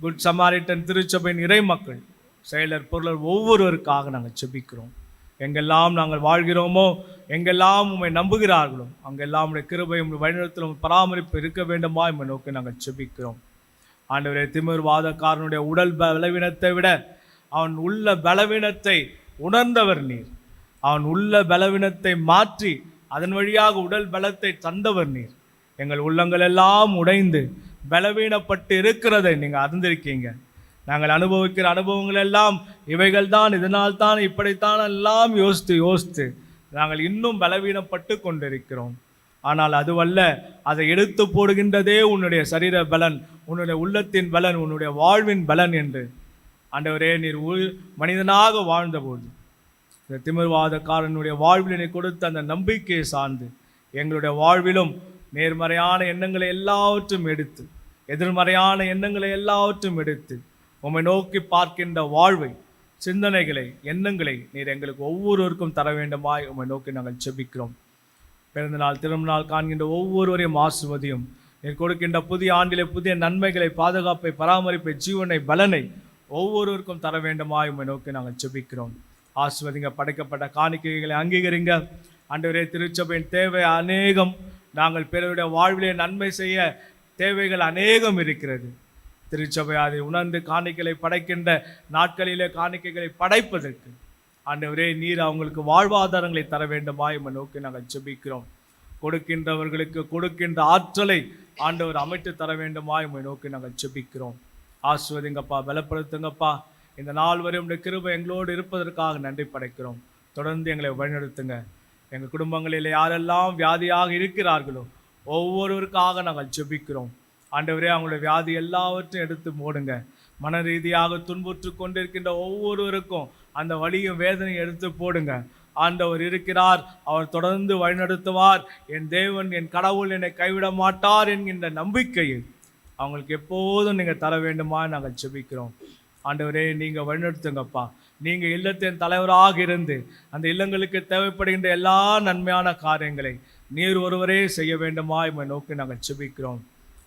குட் சமாரிட்டன் திருச்சபையின் இறை மக்கள், செயலர், பொருளர் ஒவ்வொருவருக்காக நாங்கள் ஜெபிக்கிறோம். எங்கெல்லாம் நாங்கள் வாழ்கிறோமோ, எங்கெல்லாம் உம்மை நம்புகிறார்களோ அங்கெல்லாம் உடைய கிருபை, உடைய வழிநடத்தலும் பராமரிப்பு இருக்க வேண்டுமா எம்மை நோக்கி நாங்கள் ஜெபிக்கிறோம். ஆண்டவரே, திமிர்வாதக்காரனுடைய உடல் பலவீனத்தை விட அவன் உள்ள பலவீனத்தை உணர்ந்தவர் நீர். அவன் உள்ள பலவீனத்தை மாற்றி அதன் வழியாக உடல் பலத்தை தந்தவர் நீர். எங்கள் உள்ளங்கள் எல்லாம் உடைந்து பலவீனப்பட்டு இருக்கிறதை நீங்கள் அறிந்திருக்கீங்க. நாங்கள் அனுபவிக்கிற அனுபவங்கள் எல்லாம் இவைகள் தான், இதனால் தான், இப்படித்தான் எல்லாம் யோசித்து நாங்கள் இன்னும் பலவீனப்பட்டு கொண்டிருக்கிறோம். ஆனால் அதுவல்ல, அதை எடுத்து போடுகின்றதே உன்னுடைய சரீர பலன், உன்னுடைய உள்ளத்தின் பலன், உன்னுடைய வாழ்வின் பலன் என்று ஆண்டவரே, நீர் மனிதனாக வாழ்ந்தபோது இந்த திமிர்வாதக்காரனுடைய வாழ்வினை கொடுத்த அந்த நம்பிக்கையை சார்ந்து எங்களுடைய வாழ்விலும் நேர்மறையான எண்ணங்களை எல்லாவற்றும் எடுத்து, எதிர்மறையான எண்ணங்களை எல்லாவற்றும் எடுத்து உம்மை நோக்கி பார்க்கின்ற வாழ்வை, சிந்தனைகளை, எண்ணங்களை நீர் எங்களுக்கு ஒவ்வொருவருக்கும் தர வேண்டுமாய் உம்மை நோக்கி நாங்கள் ஜெபிக்கிறோம். பிறந்தநாள் திருமணநாள் காண்கின்ற ஒவ்வொருவரையும் ஆசிர்வதியும். நீர் கொடுக்கின்ற புதிய ஆண்டிலே புதிய நன்மைகளை, பாதுகாப்பை, பராமரிப்பை, ஜீவனை, பலனை ஒவ்வொருவருக்கும் தர வேண்டுமாய் உம்மை நோக்கி நாங்கள் ஜெபிக்கிறோம். ஆசிர்வதிங்க. படைக்கப்பட்ட காணிக்கைகளை அங்கீகரிங்க. ஆண்டவரே, திருச்சபையின் தேவை அநேகம். நாங்கள் பிறருடைய வாழ்விலே நன்மை செய்ய தேவைகள் அநேகம் இருக்கிறது. திருச்சபை அதை உணர்ந்து காணிக்கைகளை படைக்கின்ற நாட்களிலே காணிக்கைகளை படைப்பதற்கு ஆண்டவரே நீர் அவங்களுக்கு வாழ்வாதாரங்களை தர வேண்டுமாய் உம்மை நோக்கி நாங்கள் ஜெபிக்கிறோம். கொடுக்கின்றவர்களுக்கு கொடுக்கின்ற ஆற்றலை ஆண்டவர் அமைத்து தர வேண்டுமாய் உம்மை நோக்கி நாங்கள் ஜெபிக்கிறோம். ஆசிர்வதிங்கப்பா, பலப்படுத்துங்கப்பா. இந்த நாள் வரை உடைய கிருபை எங்களோடு இருப்பதற்காக நன்றி படைக்கிறோம். தொடர்ந்து எங்களை வழிநடத்துங்க. எங்கள் குடும்பங்களில் யாரெல்லாம் வியாதியாக இருக்கிறார்களோ ஒவ்வொருவருக்காக நாங்கள் ஜெபிக்கிறோம். ஆண்டவரே, அவங்களுடைய வியாதி எல்லாவற்றையும் எடுத்து மூடுங்க. மன ரீதியாக துன்புற்று கொண்டிருக்கின்ற ஒவ்வொருவருக்கும் அந்த வலியும் வேதனையும் எடுத்து போடுங்க. ஆண்டவர் இருக்கிறார், அவர் தொடர்ந்து வழிநடத்துவார். என் தேவன், என் கடவுள் என்னை கைவிட மாட்டார் என்கின்ற நம்பிக்கையை அவங்களுக்கு எப்போதும் நீங்கள் தர வேண்டுமா நாங்கள் ஜெபிக்கிறோம். ஆண்டவரே, நீங்கள் வழிநடத்துங்கப்பா. நீங்கள் இல்லத்தின் தலைவராக இருந்து அந்த இல்லங்களுக்கு தேவைப்படுகின்ற எல்லா நன்மையான காரியங்களை நீர் ஒருவரே செய்ய வேண்டுமா உம்மை நோக்கி நாங்கள் ஜெபிக்கிறோம்.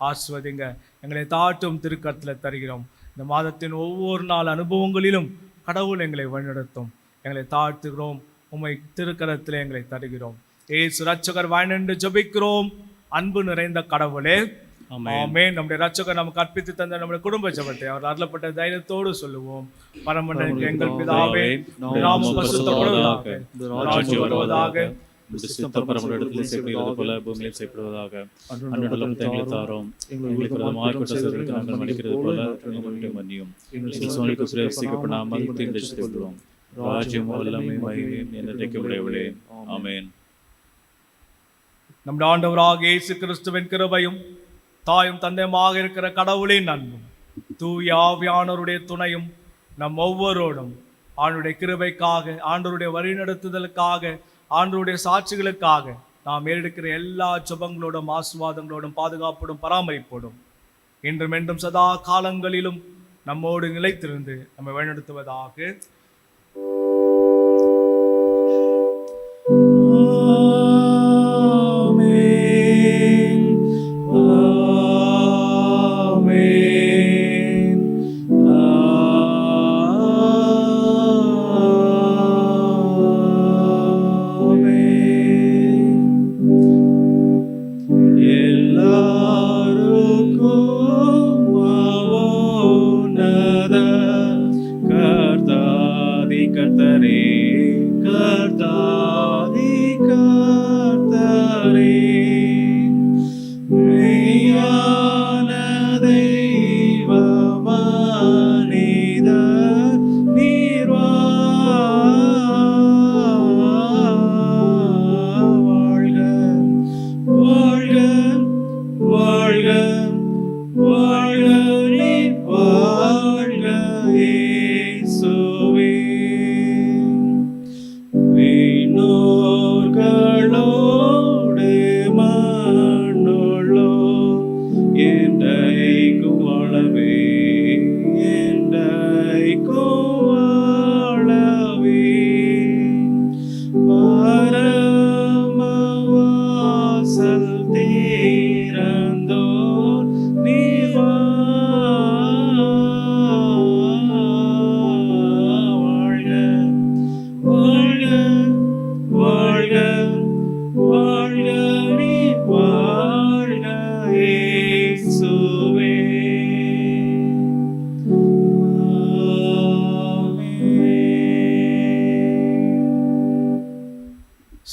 ஆசிர்வதிங்க. எங்களை தாட்டும் திருக்கரத்தில் தருகிறோம். இந்த மாதத்தின் ஒவ்வொரு நாள் அனுபவங்களிலும் கடவுள் எங்களை வழிநடத்தும். எங்களை தாழ்த்துகிறோம். உம்மை திருக்கரத்தில் எங்களை தருகிறோம். ஏசு ரட்சகர் வாழ்ந்து ஜெபிக்கிறோம். அன்பு நிறைந்த கடவுளே, ஆமென். நம்முடைய ரட்சகர் நமக்கு கற்பித்து தந்த நம்முடைய குடும்ப ஜெபத்தை அவர் அருளப்பட்ட தைரியத்தோடு சொல்லுவோம். பரமண்டலத்தில் எங்கள் பிதாவே, உம்முடைய நாமம் பரிசுத்தப்படுவதாக, உம்முடைய ராஜ்யம் வருவதாக, பரமண்டலத்தில் செய்யப்படுவது போல பூமியில் செய்யப்படுவதாக. அன்றாடம் எங்களை தாரும். எங்களுக்கு விரோதமாக குற்றச்சாட்டுகளுக்கு நாங்கள் மன்னிக்கிறது போல எங்களுடைய மன்னியும். எங்கள் சோதனைக்கு பிரவேசிக்கப்படாமல் தீங்கு ரட்சித்துக் ராஜ்யம் வல்லமை மகிமையும் என்றைக்கும் உடையவளே. ஆமென். நம்முடைய ஆண்டவராகிய இயேசு கிறிஸ்துவின் கிருபையும் தாயும் தந்தையுமாக இருக்கிற கடவுளின் அன்பும் தூய ஆவியானவருடைய துணையும் நம் ஒவ்வொருவரும் ஆண்டவருடைய கிருபைக்காக, ஆண்டவருடைய வழிநடத்துதலுக்காக, ஆண்டவருடைய சாட்சிகளுக்காக நாம் ஏறெடுக்கிற எல்லா ஜெபங்களோடும் ஆசீர்வாதங்களோடும் பாதுகாப்போடும் பராமரிப்போடும் இன்றும் என்றும் சதா காலங்களிலும் நம்மோடு நிலைத்திருந்து நம்மை வழிநடத்துவதாக.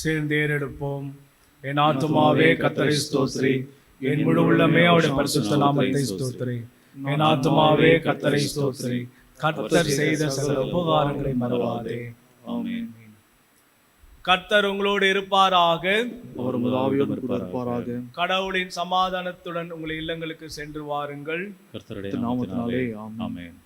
சேர்ந்து ஏறெடுப்போம். என் ஆத்துமாவே கர்த்தரை ஸ்தோத்திரி, என் முழு உள்ளமே அவருடைய பரிசுத்த நாமத்தை ஸ்தோத்திரி. என் ஆத்துமாவே கர்த்தரை ஸ்தோத்திரி, கர்த்தர் செய்த சகல உபகாரங்களை மறவாதே. ஆமென். கர்த்தர் உங்களோடு இருப்பாராக, அவர் உமது ஆவியோடு இருப்பாராக. கடவுளின் சமாதானத்துடன் உங்கள் இல்லங்களுக்கு சென்று வாருங்கள். கர்த்தருடைய நாமத்தினாலே ஆமென்.